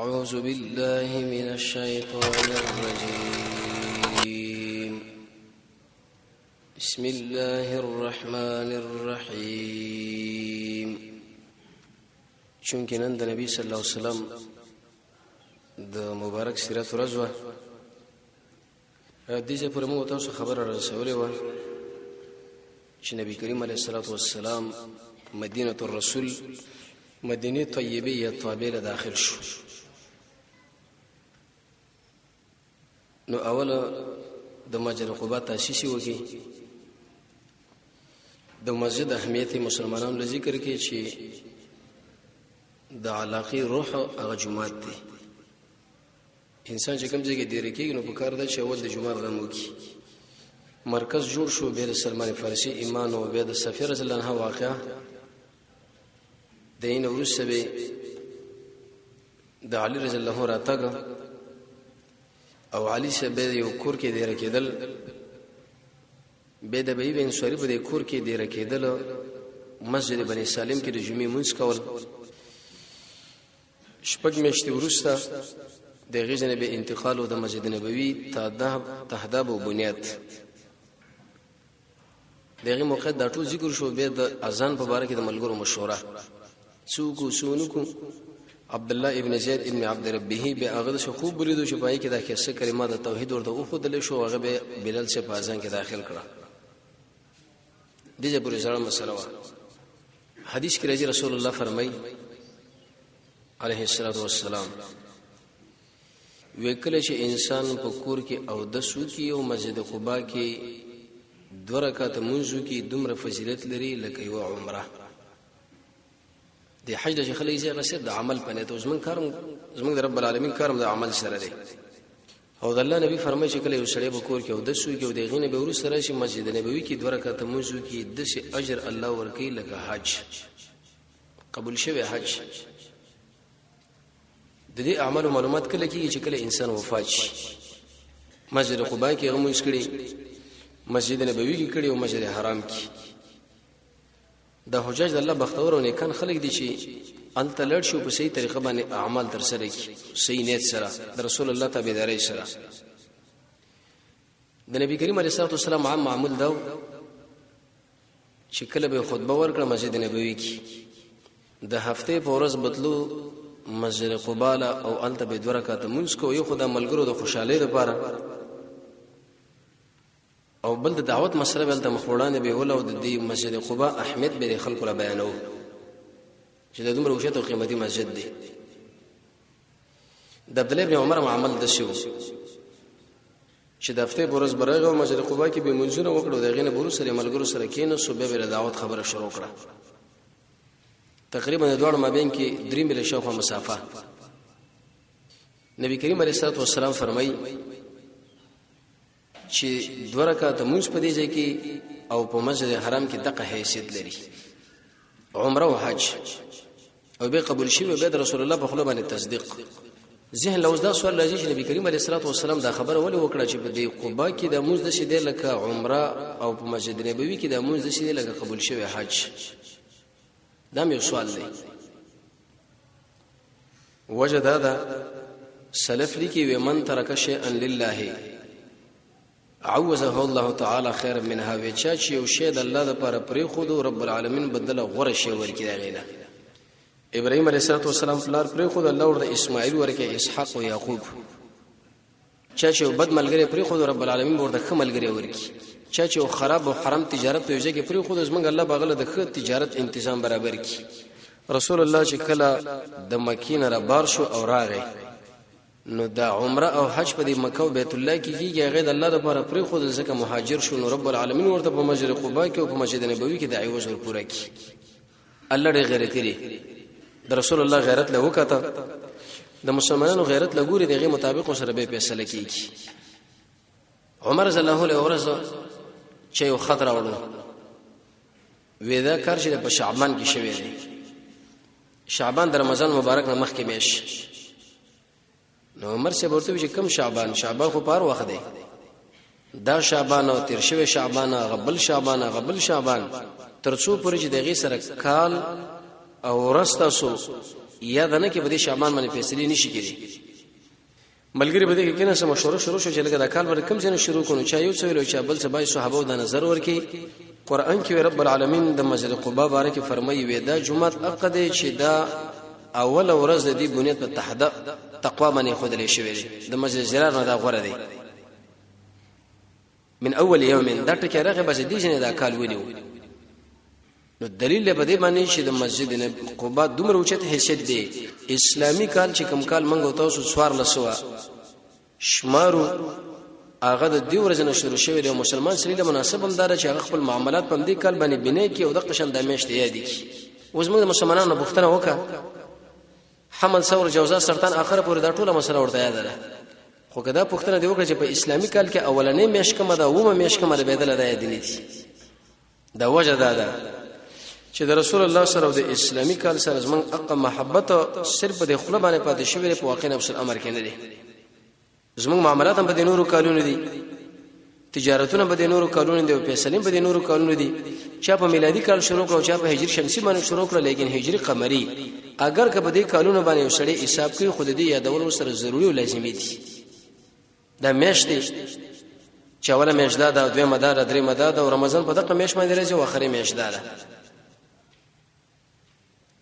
أعوذ بالله من الشيطان الرجيم بسم الله الرحمن الرحيم چونکه نن د نبی صلی الله علیه وسلم د مبارک سیرت ورځ و دې پر موږ تاسو خبر رسولې و چې نبی کریم علیه الصلاه والسلام مدینه الرسول مدینه طیبه یا طابه له داخل شو. نو اوله د مسجد قباء تاسیس وکي د مسجد اهمیت مسلمانانو له ذکر کې چې د علاقه روح هغه جمعات دي. انسان چې کوم ځای کې ډیر کېږي نو په کار ده چې اول د جمعات غم وکي. مرکز جوړ شو به د سلمان فارسی ایمان او به د سفیر رضی الله عنه واقعا دین ورسه به د علی رضی الله راتګ او علی سے به یو کور کې ډیر کېدل به د بیبي بن شریف د کور کې ډیر کېدل مسجد بني سالم کې د جمعې منځ کول شپږ میاشتې وروسته د غزنه به انتقال او د مسجد نبوي تهذاب او بنیاد دغه موقع د ټول ذکر شو به د اذان په اړه کې د ملګرو مشوره څوک سونکو عبد الله ابن زید ابن عبد ربه به هغه څه خوب بریدو چې پای کې د کیسه کلمات د توحید ورته او خدل شو هغه به بلال سے پازان کې داخل کړه. دغه پرې ځړه مسله وا حدیث کې راځي رسول الله فرمای علیه الصلاۃ والسلام وکله چې انسان په کور کې او د سوکي او مسجد قباء کې 2 رکعات منځو کې دومره فضیلت لري لکه یو عمره. د حج د خلک زیغه سر د عمل پنه ته زمون کارم زمون د رب العالمین کارم د عمل سره دی. او د الله نبی فرمایي چې کله یو سړی په کور کې او د سوی کې او د غینه به ورسره راشي مسجد نبوي کې 2 رکعات منځو کې د شي اجر الله ورکړي لکه حج قبول شوی حج. د دې اعمال معلومات کله کېږي چې کله انسان وفات شي. مسجد قباء کې هم مسکړي مسجد نبوي کې کړي او مسجد حرام کې د حجاج د الله بختور او نیکان خلک دي چې انت لړ شو په صحیح طریقه باندې اعمال تر سره کی صحیح نیت سره د رسول الله تابعداري سره. د نبی کریم علیه الصلاه والسلام عام معمول دا چې کله به خطبه ورکړه مسجد نبوي کې د هفته په ورځ بدلو مسجد قباء او انت به 2 رکعات منځ کو یو خدای ملګرو د خوشاله لپاره او بل د دعوت مسله بل د مخوړانه به ول او د دې مسجد قباء احمد به خلکو را بیانو چې د دومره وشته او قیمتي مسجد دی. د عبد الله ابن عمر معامل د شو چې د هفته پرز برغه او مسجد قباء کې به منځونه وکړو دغه نه برو سره ملګرو سره کینو صبح به دعوت خبره شروع کړه. تقریبا د دوړ مابین کې 3 میل شاوخوا مسافه. نبی کریم علیه الصلاه والسلام فرمایي چې 2 رکعات منځ په دې ځای کې او په مسجد حرام کې دغه حیثیت لري عمره او حج او به قبول شي به د رسول الله په خلو باندې تصدیق. ذهن لوز دا سوال راځي چې نبی کریم علیه الصلاه والسلام دا خبره ولې وکړه چې په دې قباء کې د منځ د شې د لکه عمره او په مسجد نبوي کې د منځ د شې د لکه قبول شوی حج. دا مې سوال دی. وجد هذا سلف لکی ومن ترک شیئا لله عوزه الله تعالی خیر منها وچا چې یو شی د الله لپاره پرې خود او رب العالمین بدله غوړه شی ورکړي غیله. ابراهیم علیه السلام پلار پرې خود الله ورته اسماعیل ورکړي اسحاق او یعقوب. چا چې بد ملګری پرې خود رب العالمین ورته ښه ملګری ورکړي. چا چې خراب او حرام تجارت په یوځای کې پرې خود زمنګ الله باغله د ښه تجارت تنظیم برابر کړي. رسول الله چې کله د مکینه را بار شو او راغی نو دا عمره او حج په دې مکه او بیت الله کې کیږي هغه د الله لپاره پرې خود ځکه مهاجر شو نو رب العالمین ورته په مسجد قباء کې او په مسجد نبوي کې د عیوز ور پوره کی. الله دې غیرت لري د رسول الله غیرت له وکړه د مسلمانانو غیرت له ګوري دغه مطابق سره به فیصله کیږي. عمر رضی الله عنه ورځ چې یو خطر اورو وېدا کار چې په شعبان کې شوی دی. شعبان د رمضان مبارک نه مخکې میش نو عمر سے ورته چې کم شعبان خو پار وخت دی دا شعبان او تیر شوی شعبان غبل شعبان ترڅو پورې چې دغه سره کال او رستاسو یا دنه کې بده شعبان باندې فیصله نشي کېږي ملګری بده کې کنه سم مشوره شروع شو چې لکه د کال ور کم څنګه شروع کونو چا یو څه ویلو چا بل څه بای صحابه د نظر ورکی قران کې رب العالمین د مسجد قباء باره کې فرمایي وې دا جمعه عقد چې دا اول ورځ د دې بنیت په تحت تقوا باندې خودلې شوې د مسجد زرار نه دا غوړه دی من اول يوم دا ټکی راغه بس دې جن دا کال ونیو نو دلیل به دې باندې چې د مسجد قباء دومره اوچت حیثیت دی اسلامی کال چې کوم کال منغو تاسو سوار لسوا شمارو هغه د دې ورځې شروع شوی دی مسلمان سړي له مناسب هم دار چې هغه خپل معاملات په دې کال باندې بنې کې او د قشن د میشت یادي اوس موږ مسلمانانو بوختنه وکړه حمل ثور جوزا سرطان اخر پورې دا ټوله مسله ورته یاد ده خو کدا پوښتنه دی وکړه چې په اسلامي کال کې اولنې میش کومه ده اومه میش کومه ده بدل ده دي دا وجه ده چې د رسول الله سره د اسلامي کال سره زمون اقا محبت صرف د خپل باندې پاتې شوی په واقع نفس الامر کې نه دي زمون معاملات هم په نورو کالونو دي تجارتونه په نورو کالونو دي او فیصله په نورو کالونو دي چې په میلادي کال شروع کړو چې په هجری شمسي باندې شروع کړو لیکن هجری قمری اگر که په دې کالونو باندې وسړي حساب کوي خود دې یادول سره ضروري او لازمي دي دا میاشتې چې اوله میاشت ده دوه مدار درې مدار او رمضان په دغه میاشت باندې راځي او اخري میاشت ده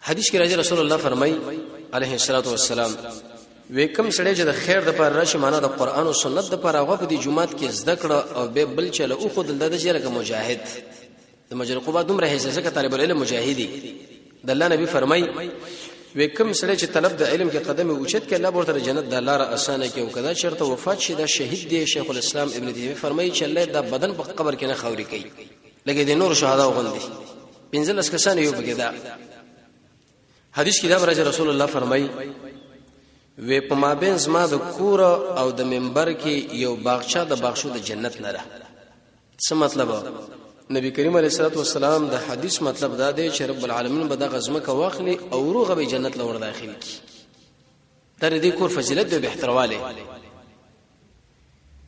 حدیث کې راځي رسول الله فرمای علیه الصلاۃ والسلام وکم سړی چې د خیر د پر راشي معنا د قران او سنت د پر هغه په دې جمعات کې زده کړه او به بل چله او خود د جره مجاهد د مجر قبا دومره حیثیت کې طالب العلم مجاهدی د الله نبی فرمای وکم سړی چې طلب د علم کې قدم اوچت کې الله ورته جنت د لار اسانه کې او کدا چرته وفات شي دا شهید دی شیخ الاسلام ابن تیمیه فرمای چې الله د بدن په قبر کې نه خوري کوي لکه د نور شهدا وغندي پنځل کسان یو بګی دا حدیث کې دا راځي رسول الله فرمای و په مابین زما د کور او د منبر کې یو باغچه د باغشو د جنت نه ده څه مطلب نبی کریم علیه الصلاه والسلام د حدیث مطلب دا دی چې رب العالمین به د غزمه کا واخلي او روغه به جنت لور داخلي کی تر دې کور فضیلت به بهترواله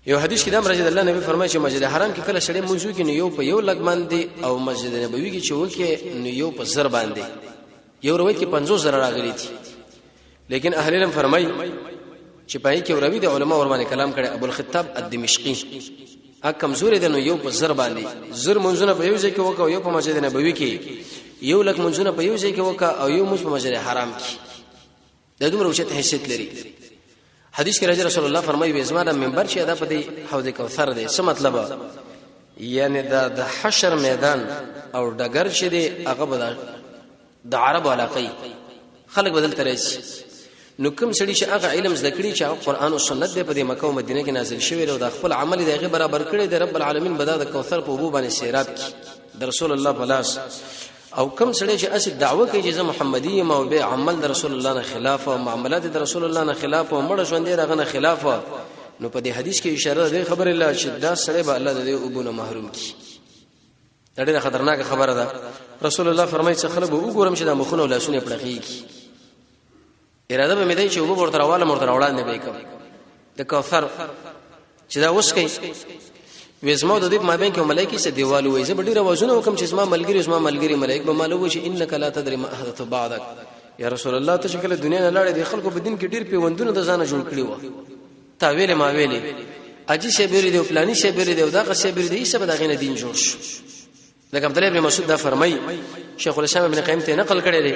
یو حدیث کې دا راځي الله نبی فرمایي چې مسجد حرام کې کله شړې موضوع کې یو په یو لګ باندې او مسجد نبوي کې چې وکه نو یو په زر باندې یو روایت کې 50 زر راغلي دي لیکن اهل علم فرمای چې پای کې اوروي د علما ور باندې کلام کړي ابو الخطاب الدمشقي ا کمزوري ده نو یو په زر باندې زر منځونه په یو ځای کې وکاو یو په مسجد نبوي کې یو لک منځونه په یو ځای کې وکا او یو مس په مسجد حرام کې د دومره اوچت حیثیت لري حدیث کې رسول الله فرمایي به زما د منبر چې ادا په دې حوض کوثر دی څه مطلب یعنی د حشر میدان او ډګر چې دی هغه د عرب علاقه خلق بدل ترېش نو کوم سړي چې هغه علم زده کړي چې قرآن او سنت په دې مکه او مدینه کې نازل شوی او د خپل عمل دغه برابر کړي د رب العالمین بدا د کوثر په وبو باندې سیراب کی د رسول الله پلاس او کوم سړي چې اصل دعوه کوي چې محمدي او به عمل د رسول الله نه خلاف او معاملات د رسول الله نه خلاف او مړ ژوند دغه نه خلاف نو په دې حدیث کې اشاره ده خبر الله چې دا سړي به الله د دې وبونه محروم کی دا ډېره خطرناک خبره ده رسول الله فرمایي چې خلک وګورم چې د مخونو او لاسونو پړخي کی اراده به مې دی چې وګ ورته راواله مرته راوړاندې به کوم د کوثر چې دا اوس کوي وېزمو د دې مابین کې ملایکی سره دیوال وې زه ډېر وازونه وکم چې اسما ملګری ملائک به مالو چې انک لا تدري ما احدث بعدك یا رسول الله ته شکل دنیا نه لاړې د خلکو په دین کې ډېر پیوندونه د ځانه جوړ کړی و تا ویلې ما ویلې اجي شه بیرې دی پلاني شه بیرې دی او دا شه بیرې دی څه به دغه نه دین جوړ شو لکه عبد الله ابن مسعود دا فرمای شیخ الاسلام ابن قیم ته نقل کړی دی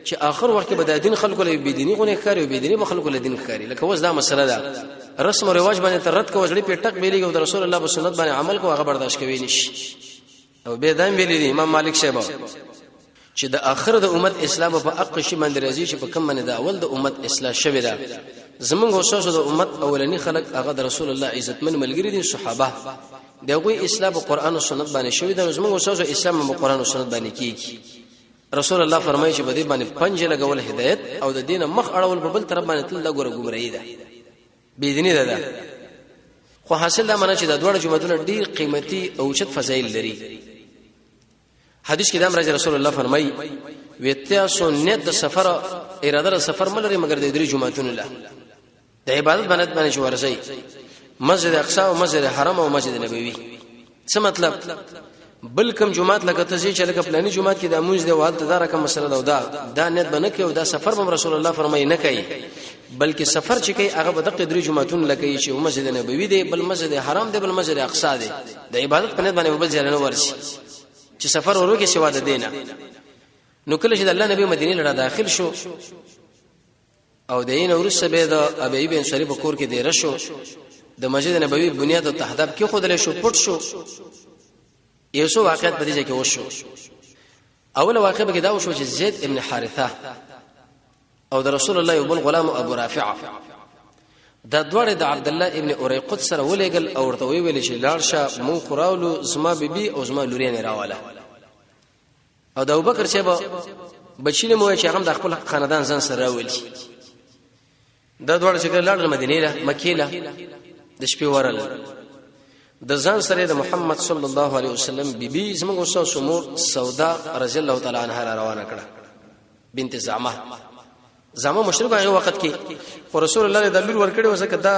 چې اخر وخت کې به د دین خلکو له بيدینی غونه ښکاری او بيدینی به خلکو له دین ښکاری لکه وځ دا مسله ده رسم او رواج باندې ترت کو وجړي پیټک ویلي او د رسول الله په سنت باندې عمل کو هغه برداشت کوي نشي او به دایم ویلي دي امام مالک صاحب چې د اخر د امت اسلام په حق شي باندې راځي چې په کوم باندې د اول د امت اصلاح شوی ده زمونږ اوسه د امت اولنی خلک هغه د رسول الله عزتمن ملګری دي صحابه دغه اسلام په قران او سنت باندې شوی ده زمونږ اوسه اسلام په قران او سنت باندې کیږي رسول الله فرمایي چې بده باندې پنځه لګول هدایت او د دین مخ اړول په بل طرف باندې تل لګور ګمړی ده بيدینی ده خو حاصل دا معنی چې د دوه جمعتون ډیر قیمتي او چت فضایل لري حدیث کې دا راځي رسول الله فرمایي ویتیا سنت د سفر اراده د سفر ملري مگر د درې جمعتون الله د عبادت باندې ورځي مسجد اقصا او مسجد حرم او مسجد نبوي څه مطلب بل کم جمعات لکه ته چې لکه پلاني جمعات کې د مونږ دی والته دا رقم مسله دا نیت بنه کوي او دا سفر به رسول الله فرمایي نه کوي بلکې سفر چې کوي هغه به د قدرې جمعتون لکه چې مسجد نبوي دی بل مسجد حرام دی بل مسجد اقصا دی د عبادت په نیت باندې بل ځای نه ورشي چې سفر ورو کې سوا د دینه نو کله چې د الله نبی مدینه لړه داخل شو او دین ورسره به د ابي بن شریف کور کې دی رشو د مسجد نبوي بنیاد او تهداب کې خودل شو پټ شو یو څو واقعیت په دې ځای کې وشو اول واقعه به دا وشو چې زید ابن حارثه او د رسول الله یو بل غلام ابو رافع دا دوړه د عبد الله ابن اریقط سره ولېګل او ورته ویل چې لاړشه مون خراولو زما بیبي او زما لوري راواله او د ابوبکر چې بچینه مو چې هغه د خپل خاندان ځان سره راولي دا دوړه چې لاړل مدینه له مکه له د شپې ورل د ځان سره د محمد صلی الله علیه وسلم بیبي زموږ اوسه مور سودا رضی الله تعالی عنها روانه کړه بنت زامه مشربه هغه وخت کې رسول الله د لور ورکړي وسکه دا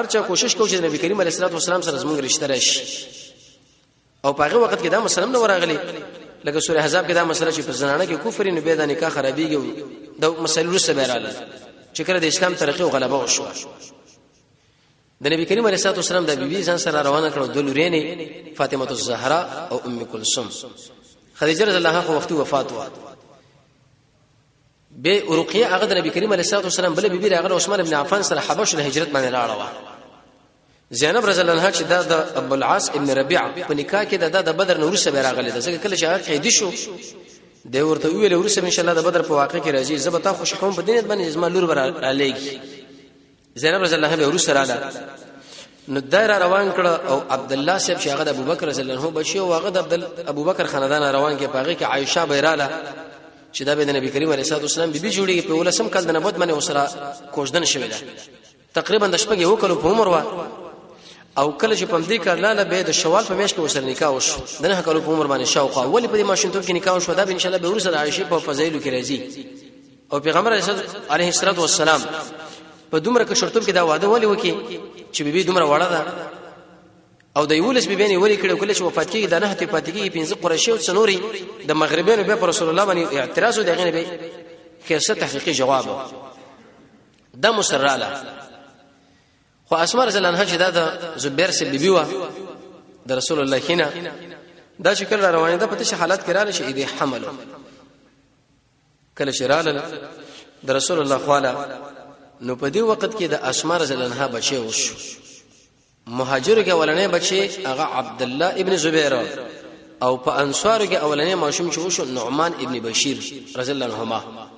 ارچا کوشش کوي چې نبی کریم علیه الصلاه والسلام سره زموږ رشتہ راشي او په هغه وخت کې دا مسلمان نه ورغلي لکه سوره احزاب کې دا مسله چې په زنانه کې کفر نه به د نکاح خرابيږي دا مسله رسې بیراله چې کله د اسلام ترقی او غلبه وشو د نبی کریم علیه الصلاه والسلام د بیبي ځان سره روانه کړو د لورینې فاطمه الزهرا او ام کلثوم خدیجه رضی الله عنها وخت وفات و به رقیه هغه د نبی کریم علیه الصلاه والسلام بل بیبي راغله عثمان ابن عفان سره حبش له هجرت باندې راړه زینب رضی الله عنها چې دا د ابو العاص ابن ربيعه په نکاح کې د بدر نور سره راغله د څنګه کله چې هغه قید شو د ورته ویل ورسره ان شاء الله د بدر په واقع کې راځي زبتا خوش کوم په دینت باندې زما لور علیږي زینب رضی الله عنها ورسره رااله نو دایره روان کړه او عبد الله صاحب چې هغه د ابوبکر رضی الله عنه بچي او هغه د ابوبکر خاندان روان کې پاغه کې عائشه بیراله چې دا به د نبی کریم علیه الصلاه والسلام بیبي جوړیږي په ولسم کال د نبوت باندې وسره کوژدن شوی ده تقریبا د شپږ یو کلو په عمر و او کله چې پم دې کار لاله به د شوال په میاشت کې وسره نکاح وشو د نه کلو په عمر باندې شاوخه ولی په دې ماشینتوب کې نکاح وشو دا به ان شاء الله به ورسره عائشه په فضایلو کې راځي او پیغمبر علیه الصلاه والسلام په دومره کې شرطوب کې دا وعده ولي وکي چې بیبي دومره وړه ده او د یولس بیبي ولي کړه کله چې وفات کیږي د نه ته پاتې کیږي 15 قریشي او سنوري د مغربینو به رسول الله باندې اعتراض او دغه نه به خیرسه تحقیقي جواب دا مسراله خو اسماء رضی الله عنها چې دا د زبیر سره بیبي و د رسول الله کینا دا چې کله روانه ده په تشه حالت کې رااله چې دې حمل کله چې رااله د رسول الله خواله نو په دې وخت کې د اسماء رضی الله عنها بچي وشو مهاجر کې اولنې بچي هغه عبد الله ابن زبیر او په انصار کې اولنې ماشوم چې وشو نعمان ابن بشیر رضی الله عنهما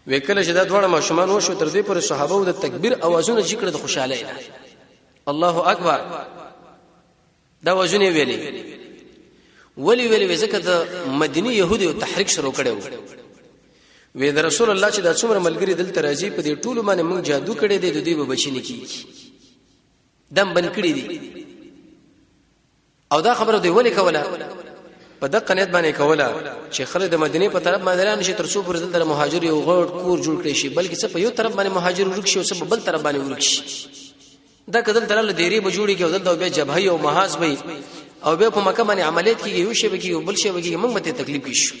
وکله چې دا دوه ماشومان وشو تر دې پر صحابه او د تکبیر اوازونه ذکر د خوشاله الله اکبر دا وازونه ویلي ځکه د مدینه يهودي تحریک شروع کړو وې د رسول الله چې د څومره ملګری دلته راځي په دې ټولو باندې موږ جادو کړی دی د دې به بچی نه کیږي دم بن کړی دي او دا خبره دی ولي کوله په دغه نیت باندې کوله چې خلک د مدینه په طرف باندې رانشي تر څو پر دلته مهاجر یو غوړ کور جوړ کړي شي بلکې څه په یو طرف باندې مهاجر ورک شي او څه په بل طرف باندې ورک شي دا کدل ترله دیری به جوړي کې او دلته به جبهه او محاذ به او به په مکه باندې عملیات کیږي یو شی به کیږي بل شی به کیږي موږ ته تکلیف کیشو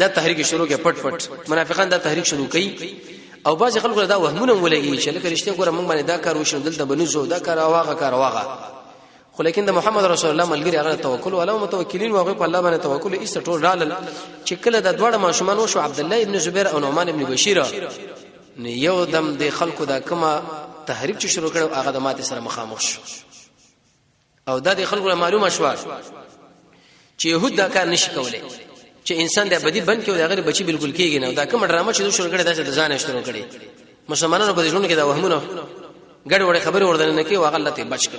دا تحریک شروع کې پټ منافقان دا تحریک شروع کړي او باز خلکو دا وهمونه ولګي چې لکه رښتیا ګوره موږ باندې دا کار وشو دلته بنوزو دا کار واغه خو لیکن د محمد رسول الله ملګری هغه توکل او متوکلین واغه په الله باندې توکل ایست ټول رال چې کله د دوړه ماشومان وشو عبد الله ابن زبیر او نعمان ابن بشیر نه یو دم د خلکو دا کما تحریک چې شروع کړو هغه د ماته سره مخامخ شو او دا د خلکو معلومه شو چې يهود دا کار نشي کولای چې انسان د ابدي بن کې او هغه بچي بالکل کېږي نه دا کوم ډرامه چې شروع کړي دا چې ځان شروع کړي مسلمانانو په دې ژوند کې دا وهمونه ګډ وړه خبره وردن نه کې واغ الله ته بچ کړ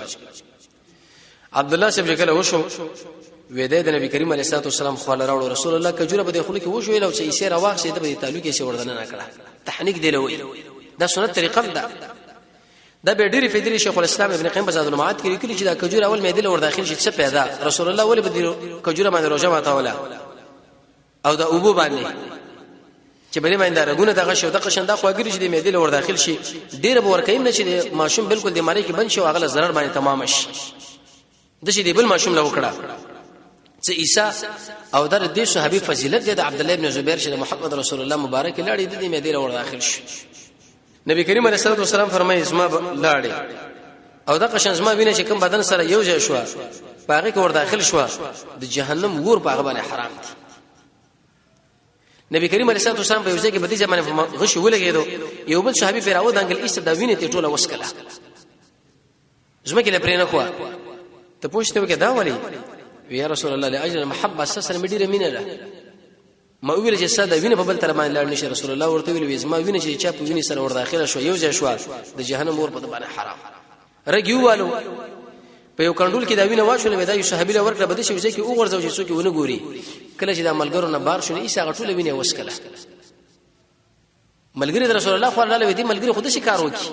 عبد الله سبحانه کله وشو وېده د نبی کریم علیه الصلاه والسلام خو له راوړ رسول الله کجوره په دخول کې وشو ویل او چې یې سره واخ شي د په تعلق کې وردن نه کړه تحنیک دی لوي دا سنت طریقه ده دا به ډیری فدری شیخ الاسلام ابن قیم بزاد المعاد کې لیکلي چې دا کجوره اول مېدل ور داخل شي څه پیدا رسول الله ولې به کجوره باندې روزه ماته ولا او دا ابو باندې چې بلې باندې رغونه دغه شو دغه شنده خواګری چې د مېدل ور داخل شي ډیر به ور کین نه چې ماشوم بالکل د ماری کې بن شي او هغه zarar باندې تمام شي د شي دی بل ماشوم له وکړه چې عیسی او در دې صحابي فضیلت د عبد الله ابن زبیر چې محمد رسول الله مبارک لاړې د دې مدینه ور داخل شو نبی کریم علیه الصلاه والسلام فرمایي اسما لاړې او دا قشن اسما ویني چې کوم بدن سره یو ځای شو باغې کې ور داخل شو د جهنم ور باغ باندې حرام دي نبی کریم علیه الصلاه والسلام په یو ځای کې بدی ځمانه غش ولګېدو یو بل صحابي پیراو دانګل ایست دا ویني ته ټوله وسکله زما کې لپاره نه خو ته پوښتنه وکړه دا ولي یا رسول الله لاجل المحبه اساسا مډیره مینه ده ما ویل چې ساده وینه په بل تر باندې لاړ نشي رسول الله ورته ویل زما وینه چې چا په ویني سره ور داخله شو یو ځای شو د جهنم ور په باندې حرام رګیوالو په یو کندول کې دا وینه واښول ودا یو صحابي له ورکړه بده شي چې وګورځو چې څوک ونه ګوري کله چې د عملګرو نه بار شو ایسا غټول وینه وسکله ملګری رسول الله صلی الله علیه و سلم ملګری خود شي کار وکي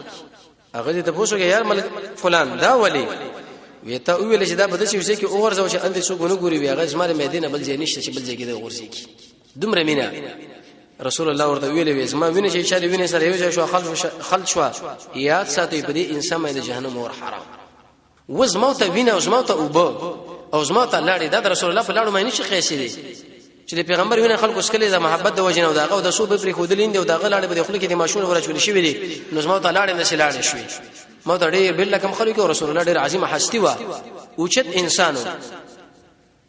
هغه ته پوښتنه یار ملک فلان دا ولی ویته ویل چې دا بده شي چې وګورځو چې اندې څوک ونه ګوري هغه زماره مدینه بل ځای نشته چې بل ځای کې د ورسي کی دومره مینا رسول الله ورته ویل زما وینه چې چا وینه سره یو ځای شو خلق شو یاد ساتي په دې انسان باندې جهنم اور حرام وزموت وینه او زموت او زموت لاړې دا رسول الله په لاړو مې نشي خېسي دي چې پیغمبر وینه خلکو اسکلې د محبت د وجنه او داغه او د سو به پرې خودلین دی او داغه لاړې به خلکو کې د ماشون ورچول شي ویلي نو زموت لاړې نه شلاړې شوې مو ته ډېر بل کوم خلکو رسول الله ډېر عظیم هستی و اوچت انسانو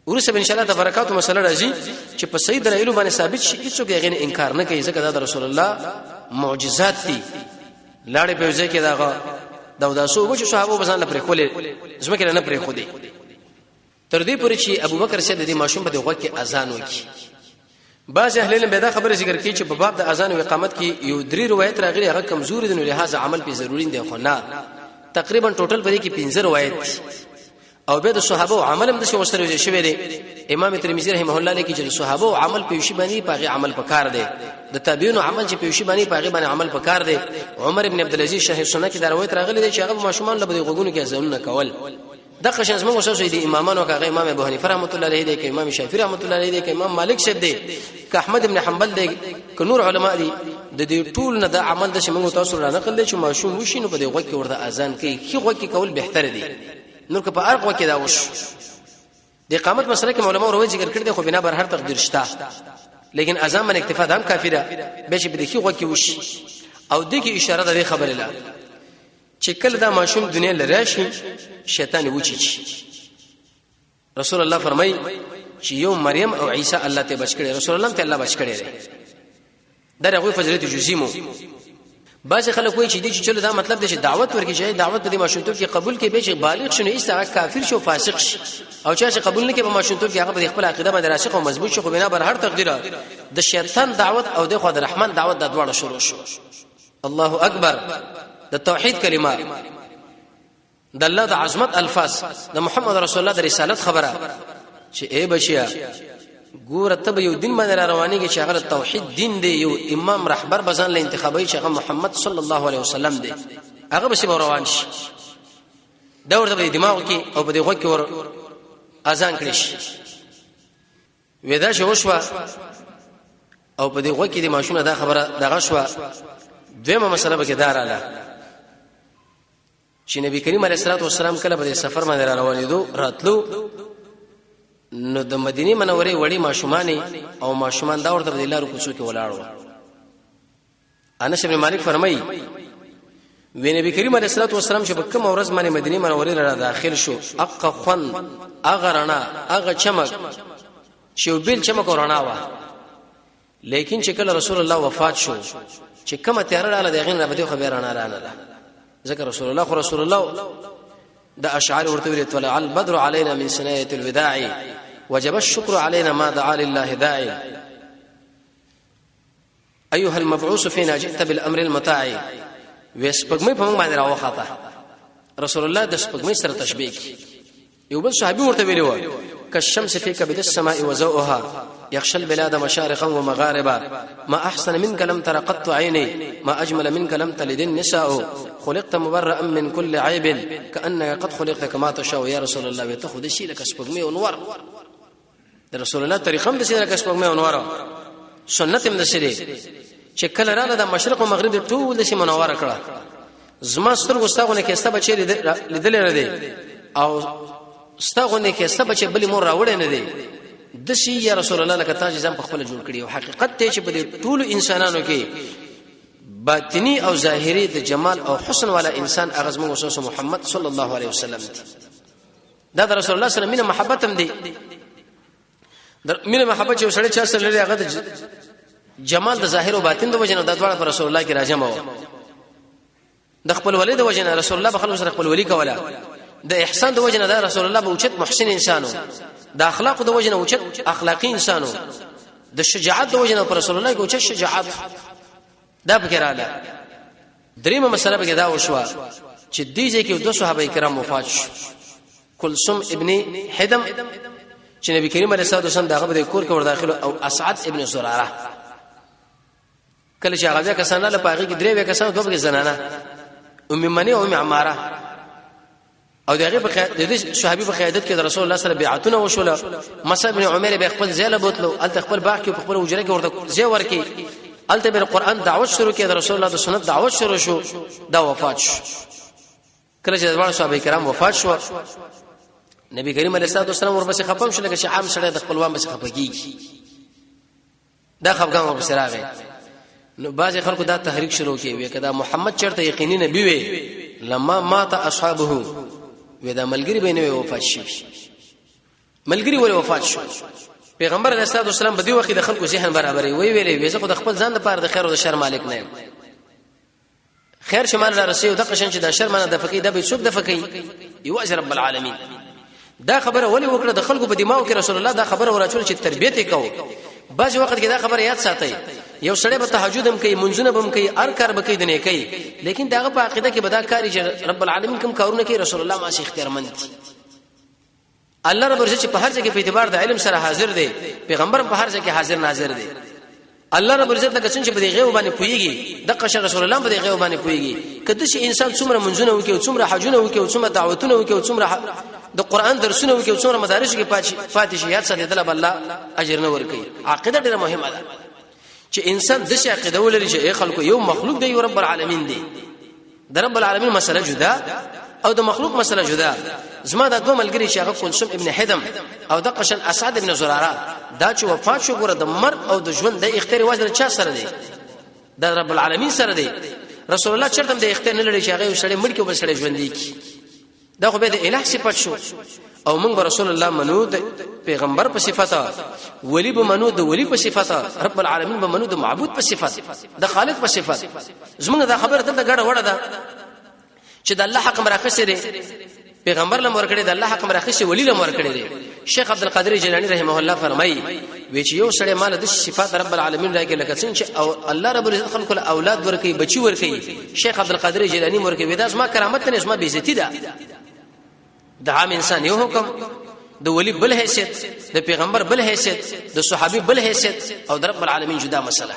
ورسره ان شاء الله د برکاتو مسله راځي چې په صحیح دلایل باندې ثابت شي هیڅوک یې انکار نه کوي ځکه دا رسول الله معجزات دي لاړې په ځای کې داغه داوداسو وچ صحابه بزان لپاره خولې زمکه نه پرې خو دي تر دې پورې چې ابوبکر سید د ماشوم په دغه کې اذان وکي بعض اهل علم به دا خبره ذکر کوي چې په باب د اذان او اقامت کې یو درې روایت راغلي هغه کمزوري دي نو لہذا عمل په ضروري دی خو نه تقریبا ټوټل په دې کې 15 روایت او به د صحابه او عمل هم د شوستره شوی دی امام ترمذی رحمه الله لیکي چې صحابه او عمل په شی باندې پاغي عمل پکار دی د تابعین عمل چې په شی باندې پاغي باندې عمل پکار دی عمر ابن عبد العزيز شاه سنت کې دا روایت راغلي دی چې هغه ماشومان له بده غوګونو کې ځنه کول د قشن اسمه وسوسه دي امامانو کغه امام ابو حنیفه رحمۃ اللہ علیہ دی ک امام شافعی رحمۃ اللہ علیہ دی ک امام مالک شه دی ک احمد ابن حنبل دی ک نور علما دي د دې ټول نه د عمل د شمو تاسو را نقل دي چې ماشوم وشي نو بده غوږ کې ورته اذان کوي کی غوږ کې کول بهتر دی نور که په ارق وکي دا وش د اقامت مسله کې علماء روي ذکر کړی خو بنا بر هر تقدیر شته لیکن اذان من اکتفا هم کافی ده به چې بده کی غوږ کې وش او د کی اشاره ده خبره لا چې کله دا ماشوم دنیا لراشي شیطان وچی رسول الله فرمای چې یو مریم او عیسی الله ته بچ کړي رسول الله ته الله بچ کړي دا هغه فضیلت جزیمو بعض خلک وایي چې دې چې چلو دا مطلب دی چې دعوت ورکړي چې دعوت د ماشومتوب کې قبول کې به چې بالغ شونه ایسا کافر شو فاسق شي او چې قبول نه کې په ماشومتوب کې هغه په خپل عقیده باندې راسخ او مضبوط شي خو بنا بر هر تقدیر د شیطان دعوت او د خدای رحمان دعوت د دواړو شروع شو الله اکبر د توحید کلمه د الله د عظمت الفاظ د محمد رسول الله د رسالت خبره چې اے بچیا ګور ته یو دین باندې روانيږي چې هغه توحید دین دی یو امام رهبر بزن له انتخابي چې هغه محمد صلی الله علیه وسلم دی هغه به روان شي دا ورته په دماغ کې او په دغه کې ور اذان کړی شي ودا شو شو او په دغه کې د ماشومه دا خبره دغه شو دیمه مسله به کې داراله چې نبی کریم علیه الصلاه والسلام کله په سفر باندې روانېدو راتلو نو د مدینه منورې وړي ماشومان او ماشومان دا ورته د لارو کوڅو کې ولاړو انس بن مالک فرمایي وی نبی کریم علیه الصلاه والسلام چې په کوم ورځ باندې مدینه منورې را داخل شو اق خن اغرنا اغه چمک شو بیل چمک ورنا وا لیکن چې کله رسول الله وفات شو چې کومه تیار رااله دغه نه بده خبر نه رانه ذکر رسول الله د اشعار ورته ویل طلع البدر علينا من سنه الوداع وجب الشكر علينا ما دعا لله داعي ايها المبعوث فينا جئت بالامر المطاع وسپګمې په موږ باندې راوخاته رسول الله د سپګمې سره تشبيه یو بل صحابي ورته ویلو كالشمس في كبد السماء وزوءها يخشى البلاد مشارقا ومغاربا ما احسن منك لم تر قط عيني ما اجمل منك لم تلد النساء خلقت مبرئا من كل عيب كانك قد خلقت كما تشاء يا رسول الله وتاخذ شيء لك سپګمې انوار رسول الله طریقم د شي لك سپګمې انوار سنت هم د شي چې کله رااله د مشرق او مغرب ټول د شي منور کړه زما ستر غستاونه کې استه بچی لیدل نه دي او ستغونه کې سبا چې بلی مور راوړې نه دی د شي یا رسول الله لکه تاج ځم په خپل جوړ کړی او حقیقت ته چې په دې ټول انسانانو کې باطنی او ظاهری د جمال او حسن والا انسان اغزم وسوس محمد صلی الله علیه وسلم دا د رسول الله صلی الله علیه وسلم محبت هم دی مینه محبت چې سره چا سره لري هغه د جمال د ظاهر او باطن د وجنه د دواړه پر رسول الله کې راجمه و د خپل ولید د وجنه رسول الله بخلو سره خپل ولی کولا د احسان د وجنه د رسول الله به اوچت محسن انسانو د اخلاق د وجنه اوچت اخلاقی انسانو د شجاعت د وجنه پر رسول الله کې اوچت شجاعت دا فکراله دریمه مسله به دا وشوه چې دیږي کې دوه صحابه کرام وفات شو کلثوم ابن حدم چې نبی کریم علیه الصلاه والسلام داغه به کور کې ور داخلو او اسعد ابن زراره کله چې هغه کسانه له پاغي کې درې کسانه دوه زنانه ام منی او ام عماره او دغه د صحابي په قیادت کې د رسول الله سره بیعتونه وشول مصعب بن عمر به خپل زیله بوتلو ال خپل باغ کې خپل وجره کې ورته زی ورکی الته بر قران دعوت شروع کړه د رسول الله د سنت دعوت شروع شو دا وفات شو کله چې د صحابه کرام وفات شو نبی کریم علیه الصلاه والسلام ورپسې خپم شو لکه چې عام سره د خپلوان بس خپګي دا خپګان ورپسې راغی نو باز خلکو دا تحریک شروع کړي وی کدا محمد چرته یقیني نبی وی لما مات اصحابه وی دا ملګری به نه وفات شي ملګری ول وفات شو پیغمبر علیه الصلاه والسلام په دې وخت د خلکو ذهن برابرې وی ویلې وی زه خو د خپل ځان لپاره د خیر او د شر مالک نه یم خیر شمال را رسیدو د قشن چې د شر منه د فقې د به څوک د فقې یو اجر رب العالمین دا خبره ولې وکړه د خلکو په دماغ کې رسول الله دا خبره ورچول چې تربیت وکاو بعض وخت کې دا خبره یاد ساتي یو سړی به تهجد هم کوي منځونه هم کوي هر کار به کوي د نه کوي لیکن داغه په عقیده کې بدا کاری چې رب العالمین کوم کارونه کوي رسول الله ماشي اختیارمند الله رب عزت په هر ځای کې په اعتبار د علم سره حاضر دی پیغمبر په هر ځای کې حاضر ناظر دی الله رب عزت لکه څنګه چې په دې غیب باندې پويږي د قشر رسول الله په دې غیب باندې پويږي کله چې انسان څومره منځونه وکي او څومره حجونه وکي او څومره دعوتونه وکي او څومره د قران درسونه وکي او څومره مدارس کې پاتې شي یاد ساتي د الله اجر نه ورکي عقیده ډیره مهمه ده چې انسان د شي عقیده ولري چې خلکو یو مخلوق دی رب العالمین دی د رب العالمین مسله جدا او د مخلوق مسله جدا زما د دوه ملګری چې هغه کلثوم ابن حدم او د قشن اسعد ابن زراره دا چې وفات شو ګره د مرګ او د ژوند د اختیار واجب چا سره دی د رب العالمین سره دی رسول الله چرته د اختیار نه لري چې هغه سړی مړ کې بل سړی ژوند دی دا خو به د الٰه صفات شو او موږ رسول الله منو د پیغمبر په صفاته ولی به منو د ولی په صفاته رب العالمین به منو د معبود په صفاته د خالق په صفاته زمونږ دا خبره ته غړ وړه ده چې د الله حق مراخصه دی پیغمبر لم ورکړي د الله حق مراخصه ولی لم ورکړي دی شیخ عبد القادر جیلانی رحمه الله فرمایي وی چې یو سړی مال د صفات رب العالمین راګي لکه څنګه او الله رب العزت خلق له اولاد ورکي بچي ورکي شیخ عبد القادر جیلانی ورکي وداس ما کرامت نه اسما بیزتی ده د عام انسان یو حکم د ولی بل حیثیت د پیغمبر بل حیثیت د صحابي بل حیثیت او د رب العالمین جدا مسله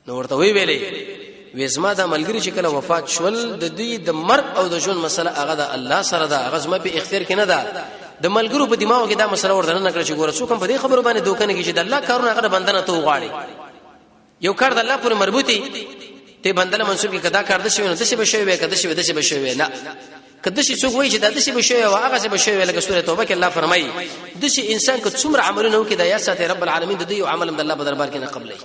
نو ورته وی ویلې وېزما د ملګری چې کله وفات شول د دوی د مرګ او د ژوند مسله هغه د الله سره ده هغه زما په اختیار کې نه ده د ملګرو په دماغ کې دا مسله ورته نه کړی چې ګوره څوک په دې خبرو باندې دوکه نه کیږي د الله کارونه هغه بندنه ته وغواړي یو کار د الله پورې مربوطي ته بندله منسوب کې کدا کار د شوی نه د شي بشوي وي کدا شي د شي بشوي نه کدا شي څوک وایي چې د شي بشوي او هغه شي بشوي لکه سوره توبه کې الله فرمایي د شي انسان که څومره عملونه وکړي د یا ساته رب العالمین د دې یو عمل د الله په دربار کې نه قبلې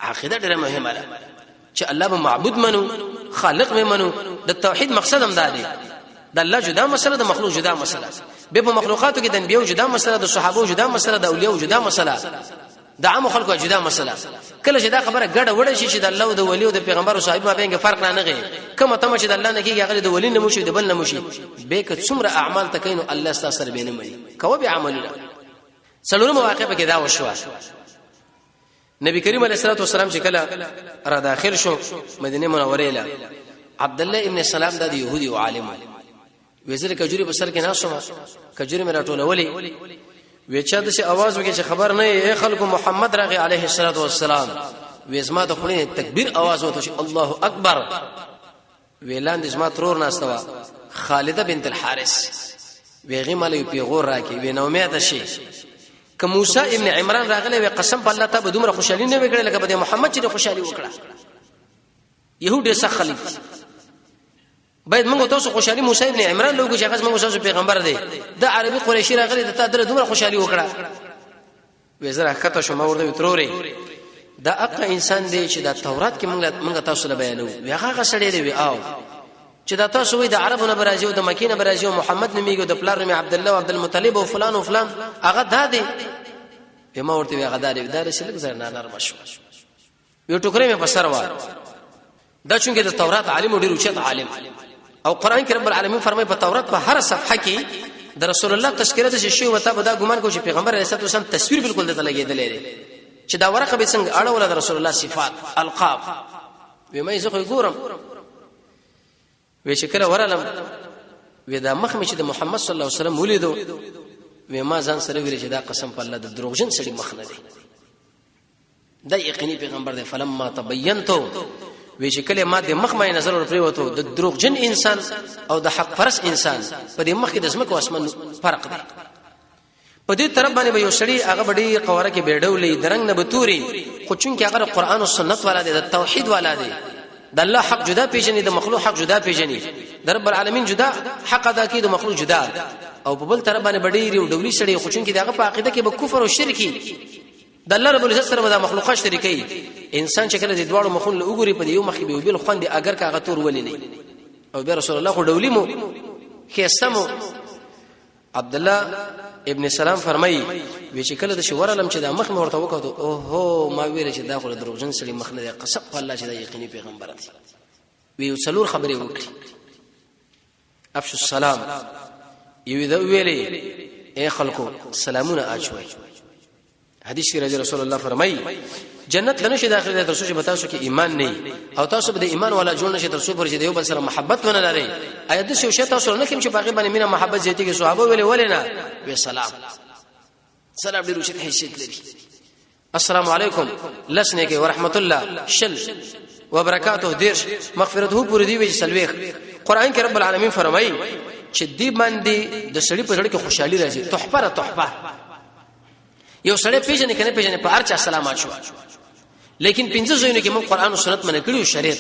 عقیده ډېره مهمه ده چې الله به معبود منو خالق به منو د توحید مقصد هم دا دی د الله جدا مسله د مخلوق جدا مسله به په مخلوقاتو کې د انبیو جدا مسله د صحابه جدا مسله د اولیاء جدا مسله د عام خلکو جدا مسله کله چې دا خبره ګډه وړه شي چې د الله او د ولی او د پیغمبر او صحابه مابین کې فرق نه غي کومه تم چې د الله نه کېږي هغه د ولی نه موشي د بل نه موشي به که څومره اعمال تکینو الله ستاسو سره بینه مې کوو به عملونه څلورم مواقع کې دا وشو نبی کریم علیه الصلاه والسلام چې کله را داخل شو مدینه منوره له عبد الله ابن سلام د يهودي او عالم وزیر کجوري په سر کې ناسومه کجوري مې راټولولې وچا د شي आवाज وکړي چې خبر نه اے خلکو محمد راغي عليه الصلاه والسلام وېزما د خلې تکبیر आवाज وته چې الله اکبر ویلان د اسما ترور ناستوا خالده بنت الحارث ویغه مالې پیغور راکې وې نو مې ته شي که موسی ابن عمران راغله وی قسم په الله تعالی دومره خوشالي نه وکړه لکه د محمد چې خوشالي وکړه يهودي سخلي باید موږ تاسو خوشالي موسی ابن عمران لوګو چې هغه موږ تاسو پیغمبر دی د عربي قریشي راغلي د تا دومره خوشالي وکړه وزره کته شو ما ورته تروري دا اقا انسان دی چې د تورات کې موږ تاسو له بیانو هغه سړی دی او چې دا تاسو وې د عربونو برازي او د مکینه برازي او محمد نمیګو د پلار نمی عبد الله او عبد المطلب او فلان او فلان هغه دادی ما ورته هغه دادی دا رسول زر نه نرم شو یو ټوکرې مې بسر و دا څنګه د تورات عالم ډیر اوچت عالم او قران کې رب العالمین فرمایي په تورات په هر صفحه کې د رسول الله تذکرہ د شی وته بدا ګمان کو چې پیغمبر علیه السلام تصویر بالکل دته لګیدلې چې دا ورقه به څنګه اړه ول د رسول الله صفات القاب به مې زه ګورم وې چې کله ورالم وې دا مخ مې چې د محمد صلی الله علیه وسلم ولیدو وې ما ځان سره ویل چې دا قسم په الله د دروغجن سړي مخ نه دی دا یقیني پیغمبر دی فلما تبینتو وې چې کله ما د مخ مې نظر ور پریوتو د دروغجن انسان او د حق پرس انسان په دې مخ کې د اسمه او اسمان فرق دی په دې طرف باندې به یو سړي هغه بډې قواره کې بیډولې درنګ نه بتوري خو چون کې هغه قرآن او سنت والا دی د توحید والا دی د الله حق جدا پیژني د مخلوق حق جدا پیژني د رب العالمین جدا حق ادا کوي د مخلوق جدا او په بل طرف باندې بډې یو ډولي سړي خو چون کې دغه په عقیده کې به کفر او شرکی د الله رب العزت سره د مخلوقات شریکي انسان چې کله د دوړو مخون له وګوري په یو مخ به بل خوند اگر کاغه تور ولې نه او به رسول الله خو ډولي مو خېسمو عبد الله ابن سلام فرمایي وی چې کله د شورالم چې د مخ مې ورته وکړو او هو ما ویل چې دا خو دروغجن سړي مخ نه دی قسم الله چې دا یقیني پیغمبر دی وی څلور خبرې وکړي افشو السلام یو دا ویلې اے خلکو سلامونه اچوي حدیث کې رسول الله فرمایي جنت لنه شي داخله تر څو چې تاسو کې ایمان نه او تاسو به د ایمان والا جوړ نشي تر څو پر چې یو بل سره محبت ونه لري ايت شو شي تاسو نه کوم چې باقي باندې مینا محبت زیاتې کې صحابه ویلې ولنا وی سلام ډیر وشت حیثیت لري السلام علیکم لسنه کې ورحمت الله شل وبرکاته دیرش مغفرته پوری دی وی سلويخ قران کې رب العالمین فرمایي چې دی باندې د سړي په سړي کې خوشحالي راځي تحفه یو سړی پیژنې کنه پیژنې په ارچا سلامات شو لیکن پنځه ځایونه کې موږ قران او سنت منه کړیو شریعت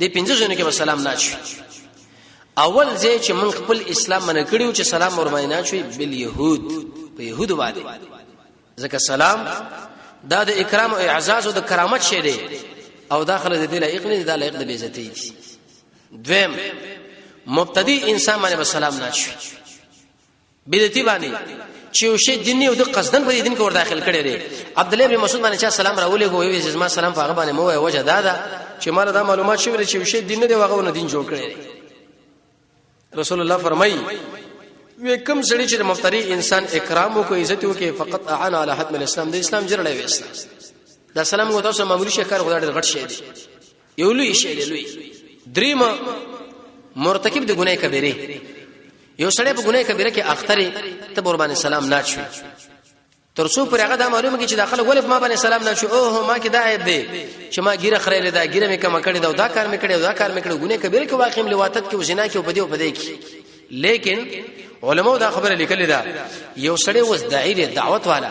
دې پنځه ځایونه کې سلام نه شي اول ځای چې موږ خپل اسلام منه کړیو چې سلام ورمای نه شي بل يهود په يهود باندې ځکه سلام دا د اکرام او اعزاز او د کرامت شی دی او داخله دې لایق نه دی دا لایق د بیزتی دی دویم مبتدی انسان باندې سلام نه شي بدعتي باندې چې شی دیني او د قصدن په دین کې ور داخل کړي لري عبد الله ابن مسعود باندې چې سلام راولې کوی چې ما سلام په هغه باندې مو وجه دا چې مال دا معلومات شوی چې شی دین نه دی هغه نه دین جوړ کړي رسول الله فرمایي وکم سړي چې مفتری انسان اکرام او کو عزت وکي فقط اعان علی حتم الاسلام د اسلام جوړلې وسته دا سلام غو تاسو معمولی شي کار غوډه غټ شي دی یو لوی شي دی لوی دریم مرتکب د ګناه کبیره یو سړی په ګناه کبیره کې اخترې ته قربان سلام نه شي ترڅو پر هغه د معلومه کې چې داخله ولې ما باندې سلام نه شو اوه ما کې دا عیب دی چې ما ګیره خړېله دا ګیره مې کم کړې دا کار مې کړې دا کار مې کړې ګناه کبیره کې واقع ملواتت کې وزنا کې وبدي وبدي کې لیکن علماء دا خبره لیکلې ده یو سړی وس داعی دعوت والا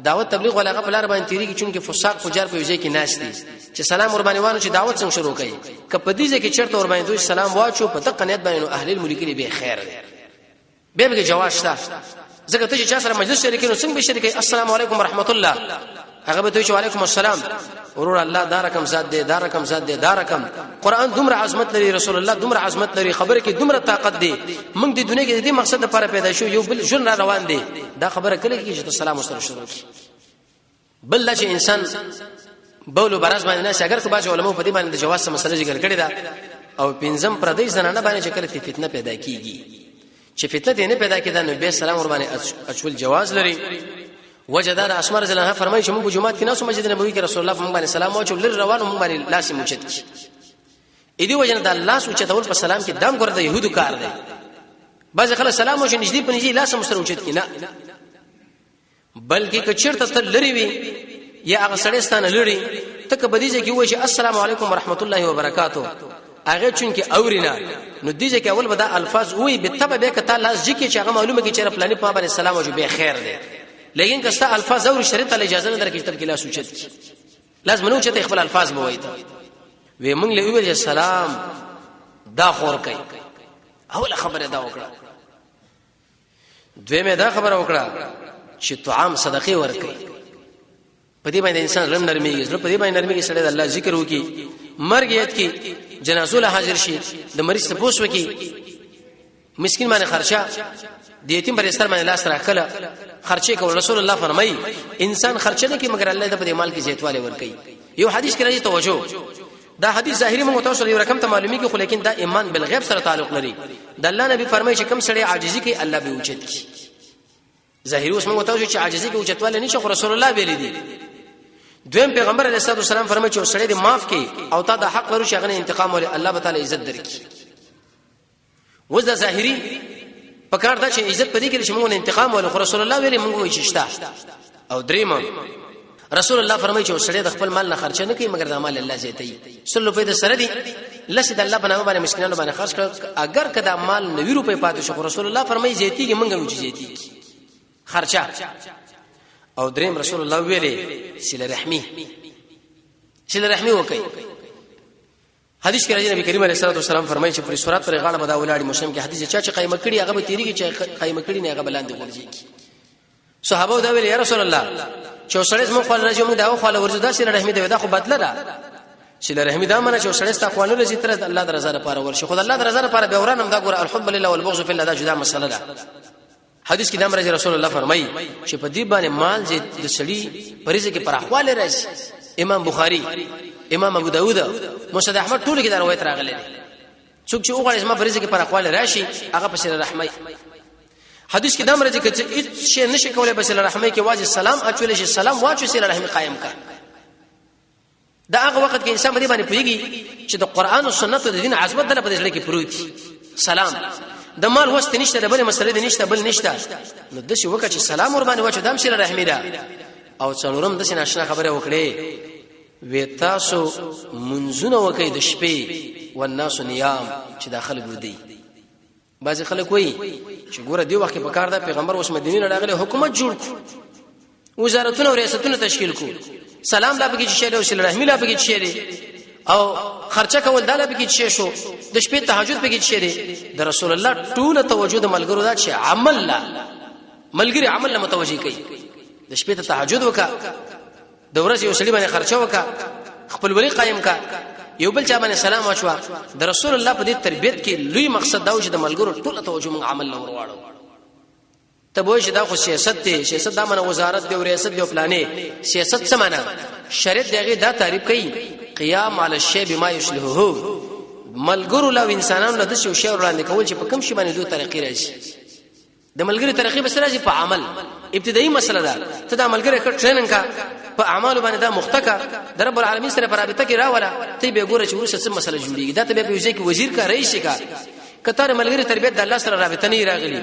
دعوت تبلیغ والا غو بلار باندې تیری کې چونکه فساق فجار په وجه کې ناش دي چې سلام ور باندې وانه چې دعوت څنګه شروع کړي کپدیزه کې چرته ور باندې دوی سلام واچو په دقه نیت باندې اهل الملک لري به خیر به جواز شته زګه ته چې سره مجلس شریکینو څنګه به شریکي السلام علیکم ورحمت الله هغه به ته چې وعلیکم السلام ورور الله دا رقم ذات دی دا رقم ذات دی دا رقم قران دومره عظمت لري رسول الله دومره عظمت لري خبره کې دومره طاقت دی موږ د دنیا کې د دې مقصد لپاره پیدا شو یو بل ژوند روان دی دا خبره کله کې چې سلام سره شروع کی بل چې انسان بولو براز باندې نه اگر کو باج علماء په دې باندې د جواز سم مسله ذکر کړی دا او پنځم پردیس زنانه باندې چې کله فتنه پیدا کیږي چې فتنه نه پیدا کیدا نو به سلام ور باندې اچول جواز لري وجدار اسماء رضی الله عنها فرمایي چې موږ جمعات کې ناسو مسجد نبوي کې رسول الله باندې سلام او چول روانو موږ باندې لاس موچت کی اې دی وجنه د الله سوچ ته ول په سلام کې دام ګرځي يهودو کار دی بعض خلک سلام او نږدې په نږدې لاس مسره موچت کی نه بلکې کچرته تل لري وي یا هغه سړی ستانه لري تک بدیږي کې وایي چې السلام علیکم ورحمت الله وبرکاتہ هغه چون کې اورینا نو دیږي کې اول بدا الفاظ وي به تبه به کته لاس ځکه چې هغه معلومه کې چې پلانې په باندې سلام او به خیر دی لیکن کستا الفاظ اور شریعت له اجازه نه درکې تر کې لا سوچت لازم نو چې خپل الفاظ بوي ته وی موږ له ویل سلام دا خور کوي اوله خبره دا وکړه دویمه دا خبره وکړه چې طعام صدقه ورکړي په دې باندې انسان رم نرمي زړه په دې باندې نرمي سره د الله ذکر وکي مرګ یاد کی جنازو له حاضر شي د مریض ته پوښ وکي مسكين باندې خرچه د یتیم پر استر باندې لاس راکله خرچه کول رسول الله فرمایي انسان خرچه نه کوي مگر الله د په مال کې زیاتواله ورکړي یو حدیث کې راځي توجه دا حدیث ظاهري موږ تاسو یو رقم ته معلومي کې خو لیکن دا ایمان بالغیب سره تعلق لري د الله نبی فرمایي چې کم سړی عاجزي کوي الله به اوچت کی ظاهري اوس موږ تاسو چې عاجزي کې اوچتواله نشي خو رسول الله ویلي دي دویم پیغمبر علیه الصلاه والسلام فرمایي چې سړی دې معاف کړي او تا د حق ورو شغنه انتقام ولې الله تعالی عزت درکړي وځه ظاهري پکار دا چې عزت پدې کې چې موږ انتقام ولې رسول الله ویلي موږ وایي شتا او دریم رسول الله فرمایي چې سړی د خپل مال نه خرچ نه کوي مگر د مال الله زیاتي سلو په دې سره دي لسه د الله بنامه باندې مسکینانو باندې خرچ کړ اگر کدا مال 90 روپے پاتې شو رسول الله فرمایي زیاتي کې موږ وایي زیاتي خرچه او دریم رسول الله ویلي صله رحمی وکي حدیث کې راځي نبی کریم علیه الصلاه والسلام فرمایي چې پر سورات پر غاړه بدا ولاړی مسلم کې حدیث چې قائم کړي هغه به تیریږي چې قائم کړي نه هغه بلاندې ورځي صحابه دا ویل یا رسول الله چې سړی مو خپل راځي موږ دا خو له ورځو دا صله رحمی دا خو بدله ده صله رحمی دا معنی چې سړی ستاسو خپل راځي تر الله د رضا لپاره ورشي خو د الله د رضا لپاره به ورانم دا ګور الحب لله والبغض في الله دا جدا مسله ده حدیث کې دا مرزي رسول الله فرمایي چې په دې باندې مال چې د سړی پریزه کې پراخواله راځي امام بخاری امام ابو داود مسند احمد ټول کې دا روایت راغلي څوک چې وګورئ ما پریزه کې پراخواله راشي هغه په صله رحمی حدیث کې دا مرزي کې چې شي نشي کولای په صله رحمی کې واجب سلام اچول شي سلام واچو صله رحمی قائم کا دا هغه وخت کې انسان باندې پويږي چې د قران او سنت د دین عظمت د په دې کې پروت سلام د مال وست نشته د بل مسله نشته بل نشته نو د شي وکړه چې سلام ور باندې واچو دام صله رحمی دا او څلورم د سینه آشنا خبره وکړي وی تاسو منځونه وکي د شپې والناس نیام چې داخله ګردي بعض خلک وایي چې ګوره دی وخت په کار دا پیغمبر اوس مدینه راغله حکومت جوړ وزارتونه او ریاستونه تشکیل کو سلام لا بګی چې له صله رحمی لا بګی چې او خرچه کول دا لا بګی چې شو د شپې تهجد بګی چې د رسول الله ټول توجه د ملګرو دا چې عمل لا ملګری عمل لا متوجي کوي د شپې ته تهجد وکا د ورځې یو سړي باندې خرچه وکا خپل ولی قائم کا یو بل چا باندې سلام واچوا د رسول الله په دې تربيت کې لوی مقصد دا و چې د ملګرو ټول توجه موږ عمل لور واړو ته وایي چې دا خو سیاست دی سیاست دا معنی وزارت دی او ریاست دی او پلانې سیاست څه معنی شریعت دغه دا تعریف کوي قیام علی الشی بما یصلحه ملګرو له انسانانو له دشو شی وړاندې کول چې په کوم شی باندې دوه طریقې راځي د ملګری طریقې به سره راځي په عمل ابتدایي مسله ده ته دا ملګری ک ټریننګ کا په اعمال باندې دا مختکا د رب العالمین سره پرابطه کې راولا ته به ګوره چې ورسره څه مسله جوړیږي دا ته به وځي کې وزیر کا رئیس کا کتر ملګری تربیت د الله سره رابطه نه راغلی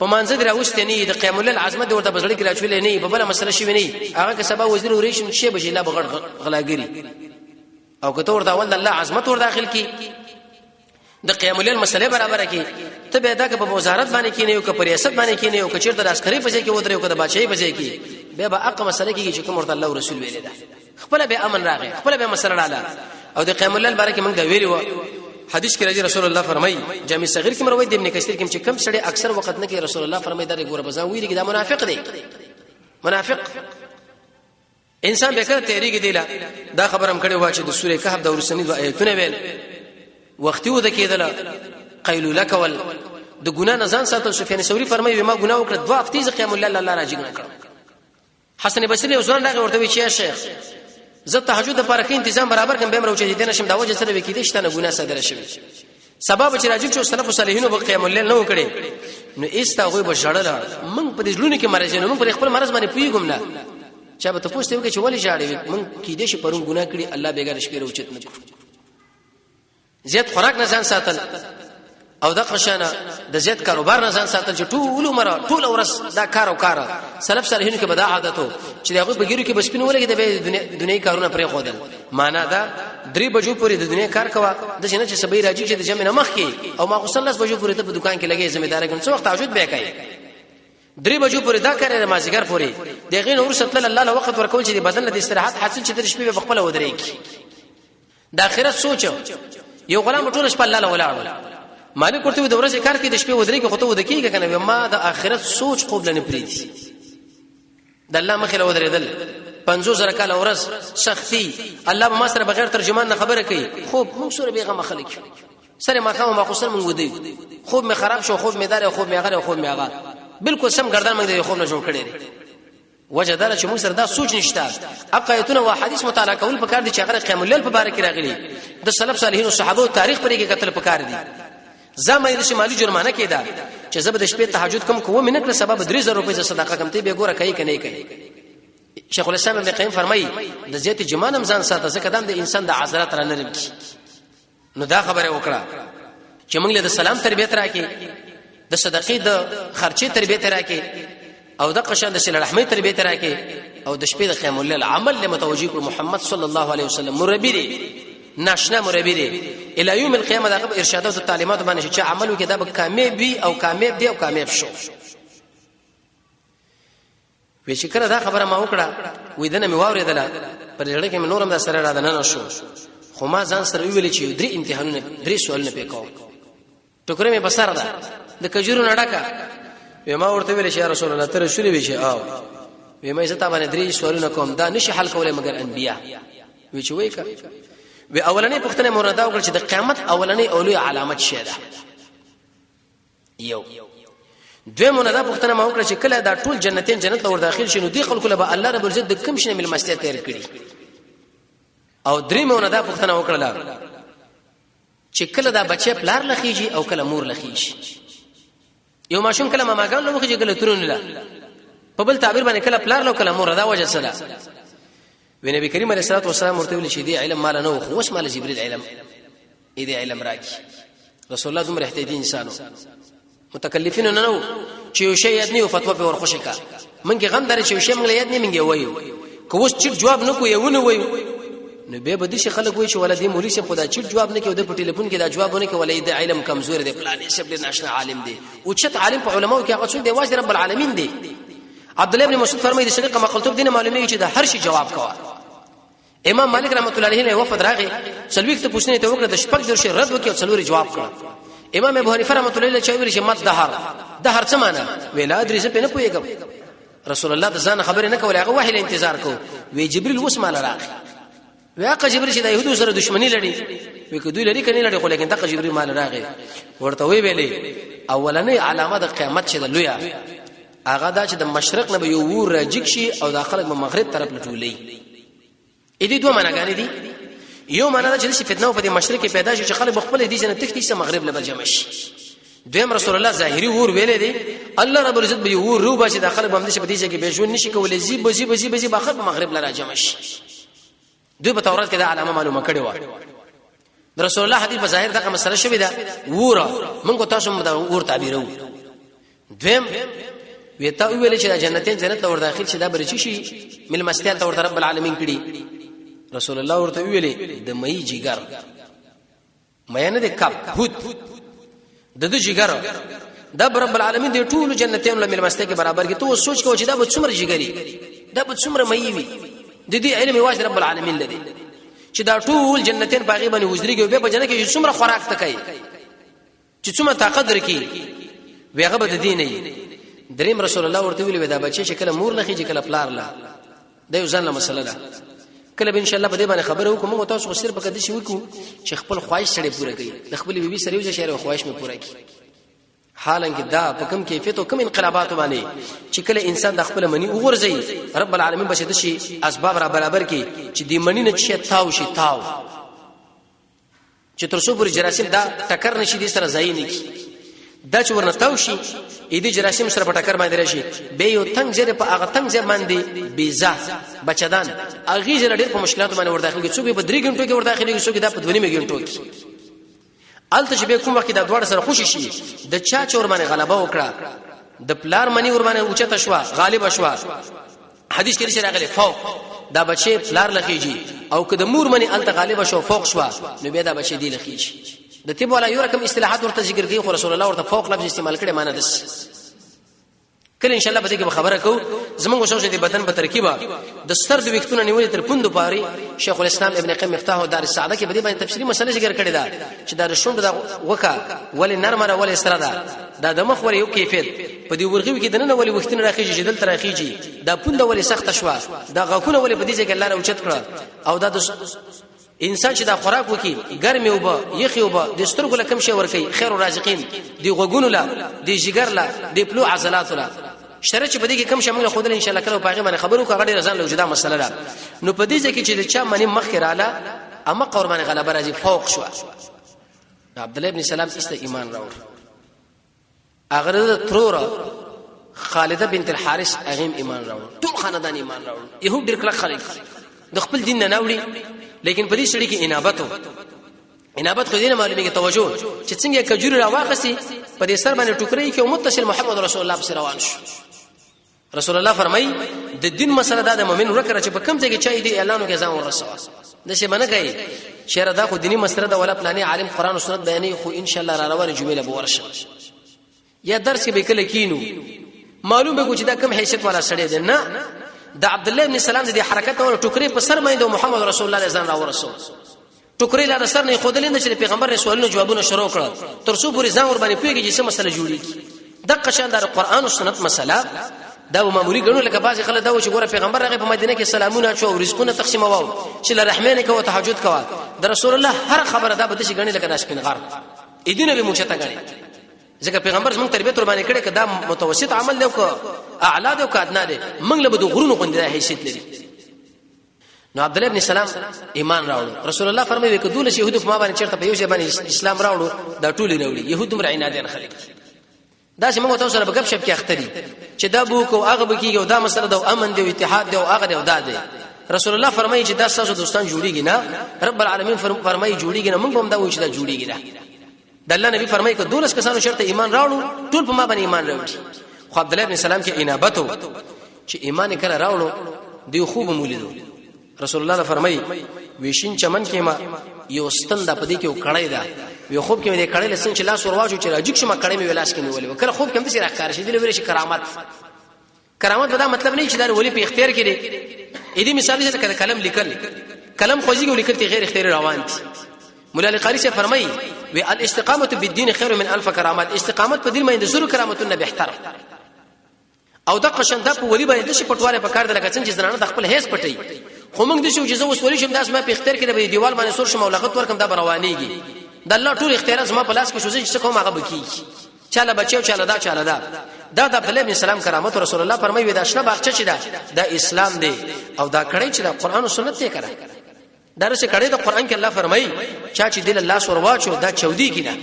په مانزه دی راوست نه د قیام الليل عظمت ورته بزړی کې راچولې نه په بل مسله شي نه هغه که سبا وزیر ورېشن شي به لا بغړ غلاګری او کته ورته ول الله عظمت ور داخل کی د قیام الليل مسله برابر کی ته به دا که په وزارت باندې کینې او که په ریاست باندې کینې او که چیرته د عسکري پځې کې ودرې او که د بادشاہي پځې کې به اقا مسله کې چې کوم ورته الله رسول ویل ده خپل به امن راغی خپل به مسله رااله او د قیام الليل بارے کې موږ دا ویلو حدیث کې راځي رسول الله فرمایي جامع صغیر کې مروي د ابن کثیر کې چې کم سړی اکثر وخت نه کې رسول الله فرمایي دا ګوره بزان ویل کې دا منافق دی منافق انسان به کړه تحریک دی دا خبرم کړي وا چې د سوره کهف د ورسنی د آیتونه ویل وختي و د کېدل قیلوله کول د ګنا نه ځان ساتل سفیان ثوری فرمایي ما ګنا وکړ دوه هفتې قیام الليل الله راځي کړ حسن بصری وزن راغی ورته وی چې شیخ زه تهجد لپاره کې تنظیم برابر کوم به مرو چې دین شم دا وجه سره وکیدې شته نه ګناه صدر شي سبب چې راځي چې سلف صالحینو په قیام الليل نه وکړي نو ایستاغه به شړل موږ په دې ژوند کې مرز نه موږ په خپل مرز باندې پویګم نه چا به تاسو ته وکړي چې ولې جاړي موږ کې دې شي پرون ګناه کړی الله بیګا شپې روچت نه کړو زیات خوراک نه ځان ساتل او د قشانه د زیات کاروبار نه ځان ساتل چې ټول عمر ټول ورځ دا کار او کار سلف صالحینو کې بدا عادتو چې هغه بګیرو کې بسپینو ولګي د دنیاي کارونه پرې خودل معنا دا 3 بجو پورې د دنیا کار کوا د شنه چې سبې راځي چې د جمع نه مخ کې او ما غسل 10 بجو پورې ته په دکان کې لګي ځمېدار کوم څو وخت تعجود به کوي 3 بجو پورې دا کار ما زیګر پورې دغه نور ستل الله له وخت ورکول چې د بدن د استراحت حاصل چې د شپې په خپل ودرې کې د اخرت سوچ یو غلام ټول شپه الله له ولاړ مالک ورته د ورځې کار کې د شپې ودرې کې خطو ودکیږي کنه ما د آخرت سوچ خوب لنه پریدي د الله مخې له ودرېدل 50,000 کال ورځ سختي الله به ما سره بغیر ترجمان نه خبره کوي خوب موږ سره بیغه خلک سره ما کوم ما قصر موږ ودی خوب می خراب شو خوب می دار خوب می غره خوب می هغه بالکل سم ګردان موږ د خوب نه جوړ کړی وجه دار چې موږ سره دا سوچ نشته اقایتونه او حدیث مطالعه کول په کار دي چې هغه قیام الليل په باره کې راغلي د سلف صالحین او صحابه تاریخ پرې کې قتل په کار دي زمای د شمالي جرمانه کېده چې زبد شپې تهجد کم کوو منه کړ سبب 3000 روپۍ صدقه کم ته به ګوره کوي کني کوي شیخ الاسلام ابن قیم فرمایي د زیات جمانم ځان ساته ځکه د انسان د عذرات را لري نو دا خبره وکړه چې موږ له د سلام تربیت راکې د صدقې د خرچې تربیت راکې او د قشان د صله رحمۍ تربیت راکې او د شپې د قیام الليل عمل له متوجي محمد صلی الله علیه وسلم مربی دی ناشنا مربی دی الی یوم القیامه د ارشادات او تعلیمات باندې چې عملو کې دا به کامیاب وي او کامیاب دی او کامیاب شو وی چې کړه دا خبره ما وکړه وې دنه مې واورېدله پر لړ کې مې نورم دا سره را دنه شو خو ما ځان سره ویل چې درې امتحانونه درې سوالونه پېکاو ټوکره مې بسره ده د کجورو نډکا وې ما ورته ویل چې یا رسول الله تر شولې وی چې او وې مې زته باندې درې سوالونه کوم دا نشي حل کولای مگر انبیا وی چې وای کا وی اولنې پښتنه مردا وکړه چې د قیامت اولنې اولوی علامت شه ده یو دویمونه دا پښتنه ما وکړه چې کله دا ټول جنتین جنت ور داخل شنو دی خلکو له الله رب العزت د کم شنه مل مسته تیر کړي او دریمونه دا پښتنه وکړه چې کله دا بچي پلار لخیږي او کله مور لخیږي یو ماشوم کله ماماګان لوخیږي کله ترونه لا په بل تعبیر باندې کله پلار لو کله مور دا وجه سره وی نبی کریم علیه الصلاه والسلام ورته ویل چې دی علم مال نه خو وس مال جبريل علم دې علم راکی رسول الله دمر احتیاجي انسانو متکلفین نه نو چې یو شی یاد نه او فتوا په ورخوشي کا منګي غم درې چې یو شی منګ یاد نه منګي وایو کوس چې جواب نه کوی ونه وایو نو به بده شي خلک وایي چې ولدي مولوی شه خدا چې جواب نه کوي د ټلیفون کې دا جواب نه کوي ولې د علم کمزور دی پلان سب له ناشنا عالم دی او چې عالم په علماو کې هغه څو دی واجب رب العالمین دی عبد الله ابن مسعود فرمایي د شریعه مقلتوب دینه معلومه چې د هر شي جواب کوا امام مالک رحمت الله علیه وفد راغی سلوی ته پوښتنه ته وکړه د شپږ درشه رد وکړي او څلوري جواب کړ امام ابو حنیفه رحمت الله علیه چې ویل چې مت دهر څه معنی ویلا درې څه پنه پويګم رسول الله د ځان خبره نه کوله هغه وحی انتظار کو وی جبريل وس مال راغی واقع جبريل چې د يهودو سره دښمنی لري وی کدوې لري کني لري خو لیکن دغه جبريل مال راغی ورته وی ویلې اولنې علامه د قیامت چې د لویا هغه دا چې د مشرق نه یو ور راجک شي او د خلک په مغرب طرف لټولې اې دې دوه معناګانې دي یو معنا دا چې فتنه په مشرق کې پیدا شي چې خلک خپل دي چې تختی سه مغرب له جمع شي دویم رسول الله ظاهري ور ویلې دي الله رب العزت به ور رو باشي د خلک باندې په دې چې به ژوند نشي کولای زی بزي باخر په مغرب له جمع شي دوی په تورات کې دا علامه معلومه کړې و رسول الله حدیث په ظاهر دغه مسله شوی دا ور موږ تاسو دا ور تعبیرو دویم ویتا ویل چې جنتین جنت ور داخل شي دا برچی شي مل مستیان ته ورته رب العالمین کړي رسول الله ورته ویلې د مې جګر مې نه د کب هود د جګر د رب العالمین د ټول جنتین له مل مسته کې برابر کې تو سوچ کو چې دا به څومره جګري دا به څومره مې وي د دې علم واجب رب العالمین لدی چې دا ټول جنتین باغی باندې وزريږي به جنت کې څومره خوراک تکای چې څومره طاقت درکې ویغه به د دین نه دریم رسول الله ورته ویل دا بچي چې کله مور لخي چې کله پلار لا دا یو ځان له مسله ده کله به ان شاء الله په دې باندې خبره وکړو موږ تاسو صرف په کده شي وکړو چې خپل خواهش سره پوره کړي د خپل بیبي سره یو شی خواهش مې پوره کړي حالانکه دا په کوم کیفیت او کوم انقلابات باندې چې کله انسان د خپل منی وګرځي رب العالمین به شد شي اسباب را برابر کړي چې دې منی نه شي تاو شي تاو چې تر څو پر جراثیم دا ټکر نشي دي سره ځای نه کی دا چې ورنه تاو شي اې دې جراثیم سره په ټکر باندې راشي به یو تنگ زره په هغه تنگ زره باندې بیزا بچدان اغه زره ډېر په مشکلات باندې ور داخلي څوک په 3 غنټو کې ور داخلي څوک دا په 2 غنټو کې الته چې به کوم وخت دا دوړ سره خوشي شي د چا چور باندې غلبه وکړه د پلار منی ور باندې اوچته شو غالب شو حدیث کې راغلی فوق دا بچي پلار لخیږي او که د مور منی الته غالب شو فوق شو نو به دا بچي دی لخیږي د طب ولا یو رقم اصطلاحات ورته ذکر کوي خو رسول الله ورته فوق لفظ استعمال کړي معنی دس کله ان شاء الله به دې خبره کو زمونږ شوشه د بدن په ترکیبه د ستر د وختونو نیولې تر پوندو پاري شیخ الاسلام ابن قیم مفتاح دار السعاده کې به دې باندې تفصیلی مسله ذکر کړی دا چې دا شوند دا وکا ولې نرمره ولې سره دا د مخ ولې یو کیفیت په دې ورغوي کې دنه ولې وختونه راخیږي جدل تراخیږي دا پوند ولې سخت شوا دا غاکونه ولې په دې ځای کې الله راوچت کړ او دا انسان چې دا خوراک وکي ګرمي وبا یخي وبا د سترګو لکم شي ور کوي خیر الرازقین دی غوګونو لا دی جګر لا دی پلو عضلات لا شرع چې بده کې کم شامل خودل ان شاء الله کله په هغه خبرو کا غړي رضان له وجوده مسله ده نو په دې ځکه چې چا منی مخ رااله اما قربان غلبه راځي فوق شو عبد الله ابن سلام است ایمان راوړ اغره ترور خالده بنت الحارث اغم ایمان راوړ ټول خاندان ایمان راوړ يهود ډیر کله خلک د خپل دین نه ناوړي لیکن په دې سړي کې انابت خو دې معلومه کې توجه چې څنګه کجوري راواخسي په دې سر باندې ټوکرې کې متصل محمد رسول الله صلی الله علیه وسلم رسول الله فرمای د دین مسله د مؤمن ورکه چې په کوم ځای کې چای دی اعلان وکړي ځان ورسوه د څه منه کوي شهر دا خو دینی مسله د ولا پلانې عالم قران او سنت بیانې خو ان شاء الله را روانه جمله به ورشه یا درس کې به کله کینو معلوم به چې دا کم حیثیت والا سړی دی نه د عبد الله ابن سلام د حرکت او ټوکرې په سر باندې محمد رسول الله ځان را ورسو ټوکرې لا سر نه خودلې چې پیغمبر رسولونو جوابونه شروع کړ تر څو پورې ځان ور باندې پیږي چې څه مسله جوړیږي د قشاندار قران او سنت مسله دا معمولی غنو لکه بعض خلک دا و چې ګوره پیغمبر هغه په مدینه کې سلامونه چو او رزقونه تقسیمواو چې لرحمن کو تهجد کوا د رسول الله هر خبره دا به شي غنی لکه ناشپین غار اېدینه به موچته غنی ځکه پیغمبر زموږ تربیت ور باندې کړي کدا متوسط عمل دی او اعلی دی او ادنا دی موږ له بده غرونو غوندې حیثیت لري نو عبد الله ابن سلام ایمان راوړ رسول الله فرمایي ک دوله يهود په ما باندې چرته په یو ځای باندې اسلام راوړ دا ټول نه وړي يهود مر عینادین خلک دا چې موږ تاسو سره بغب شپ کې اختري چې دا بو کو هغه بکیږي او دا مسله د امن دی او اتحاد دی او هغه دی او دا دی رسول الله فرمایي چې دا تاسو دوستان جوړیږي نه رب العالمین فرمایي جوړیږي نه موږ هم دا وایو چې دا جوړیږي نه د الله نبی فرمایي ک دولس کسانو شرط ایمان راوړو ټول په ما باندې ایمان راوړي خو عبد الله ابن سلام کې انابتو چې ایمان کړه راوړو دی خوب مولیدو رسول الله فرمایي ویشین چمن کې ما یو ستند په دې کې وکړای دا وی خوب کې مې کړای لسن چې لاس ورواجو چې راځي چې ما کړای مې ولاس کې نیولې وکړه خوب کې هم څه راکار شي دې لوري شي کرامت دا مطلب نه چې دا ولی په اختیار کې دی اې دې مثال چې کلم لیکل کلم خوځي او لیکل ته غیر اختیاري روان دي مولا علی قاری سے فرمایي وی الاستقامه بالدين خير من الف کرامات استقامت په دین باندې زور کرامتونه بهتر او د قشنده په ولی باندې د شي پټواله په کار د لکه څنګه چې زنانه د خپل هیڅ پټي خو موږ د شو جزو وسولې شم داس ما په اختیار کې د دیوال باندې سور شم او لغت ورکم دا روانيږي د الله ټول اختیارات ما په لاس کې شوزي چې کوم هغه بکی چاله بچو چاله دا دا د عبد الله بن سلام کرامت رسول الله فرمایي دا شنه باغچه چې دا اسلام دی او دا کړي چې د قران او سنت ته کړه درسه کړي د قران کې الله فرمایي چې دل الله سور واچو دا چودي کینا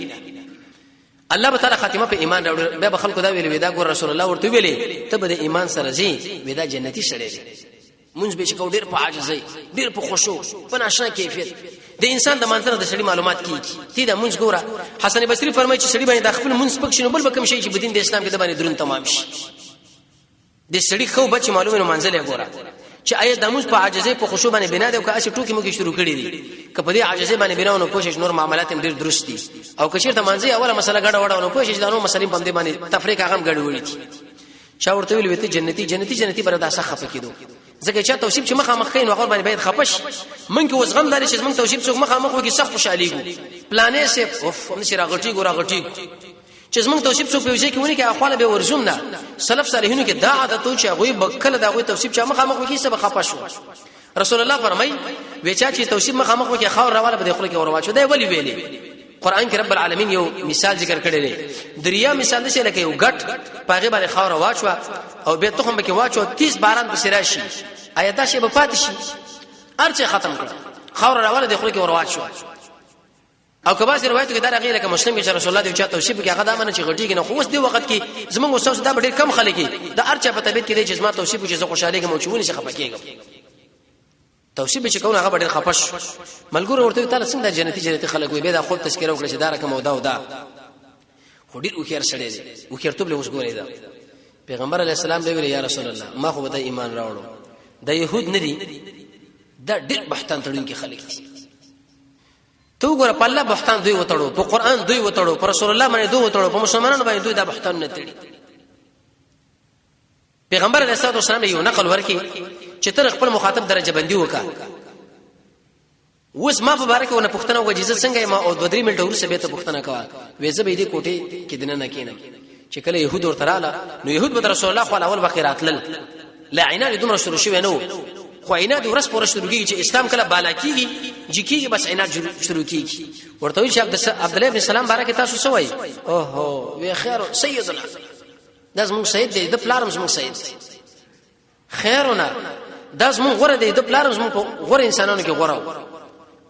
الله تعالی خاتمه په ایمان راوړ به خلکو دا ویل ودا ګور رسول الله ورته ویلې ته به د ایمان سره زی ودا جنتی سره مونږ به چې کو ډیر په عاجزۍ ډیر په خشوع په ناشنا کیفیت د انسان د مانځنه د شړی معلومات کیږي تی دا مونږ ګوره حسن بصری فرمایي چې شړی باندې د خپل مونږ پک شنو بل بکم شي چې بدین د اسلام کې د باندې درون تمام شي د شړی خو بچ معلومه منځله ګوره چې آیا د مونږ په عاجزۍ په خشوع باندې بنا دی او که اسی ټوکی موږ شروع کړی دي که په دې عاجزۍ باندې بنا ونه کوشش نور معاملات هم ډیر درست دي او که چیرته منځي اوله مسله غډه وډه ونه کوشش دا نو مسلې په دې باندې تفریق هغه غډ وړي چا ورته ویل وته جنتی پر داسه خفه کېدو ځکه چې توصیف چې مخه مخ کین وغور باندې باید خپش منګه وزغم لري چې موږ توصیف څوک مخه مخ وږي سخت خوشالي ګو پلانې سه اوف هم شي راغټي چې موږ توصیف څوک په وجه کې ونی کې اخواله به ورزوم نه سلف صالحینو کې دا عادت او چې غوي بکله دا غوي توصیف چې مخه مخ وږي سبا خپش رسول الله فرمای وچا چې توصیف مخه مخ وږي خاور راواله به خلک ورواچو دی ولی ویلي قران کې رب العالمین یو مثال ذکر کړی دی دریا مثال نشه لکه یو غټ پاغه باندې خاور واچو او به تخم به کې واچو 30 باران په سراشي آیات شی په پات شي ارچه ختم کړ خاور راواله د خلک ورواچو او کباس روایت کې دا غیر لکه مسلم کې رسول الله دی چې توصیف کې هغه دا منه چې غټي کې نه خو اوس دی وخت کې زمونږ استاد دا ډېر کم خلک دا ارچه په تبیت کې دی چې ما توصیف چې زه خوشاله کې موچونی څخه پکېږم توصیف چې کومه هغه ډېر خپش ملګرو ورته تعالی څنګه جنتی خلک وي به دا خپل تذکره وکړي چې دا رقم او دا خو ډېر وکړ سړی دی وکړ ته بل اوس ګورې دا پیغمبر علی السلام دی ویل یا رسول الله ما خو به ایمان راوړو د يهود نه دي دا ډېر بهتان تړونکي خلک دي تو ګور په الله بهتان دوی وتړو په قران دوی وتړو په رسول الله باندې دوی وتړو په مسلمانانو باندې دوی دا بهتان نه تړي پیغمبر علیه الصلاه والسلام یو نقل ورکي چې تر خپل مخاطب درجه بندي وکا وس ما مبارک ونه پښتنه وجیزه څنګه ما او 2-3 منټه ورسره به ته پښتنه کوا وېزه به دې کوټه کې دنه نه کینم چې کله يهود ورتراله نو يهود به رسول الله صلی الله علیه وسلم راتلل لا عناد دومره شروع شوی نو خو عناد ورس پور شروع کیږي چې اسلام کله بالا کیږي جکیږي بس عناد شروع کیږي ورته وی چې عبد الله ابن سلام بارک تاسو سوای اوه وی خیر سیدنا داس مونږ سید دی د پلارم مونږ سید خیرونه داس مونږ غره دی د پلارم مونږ غره انسانانو کې غره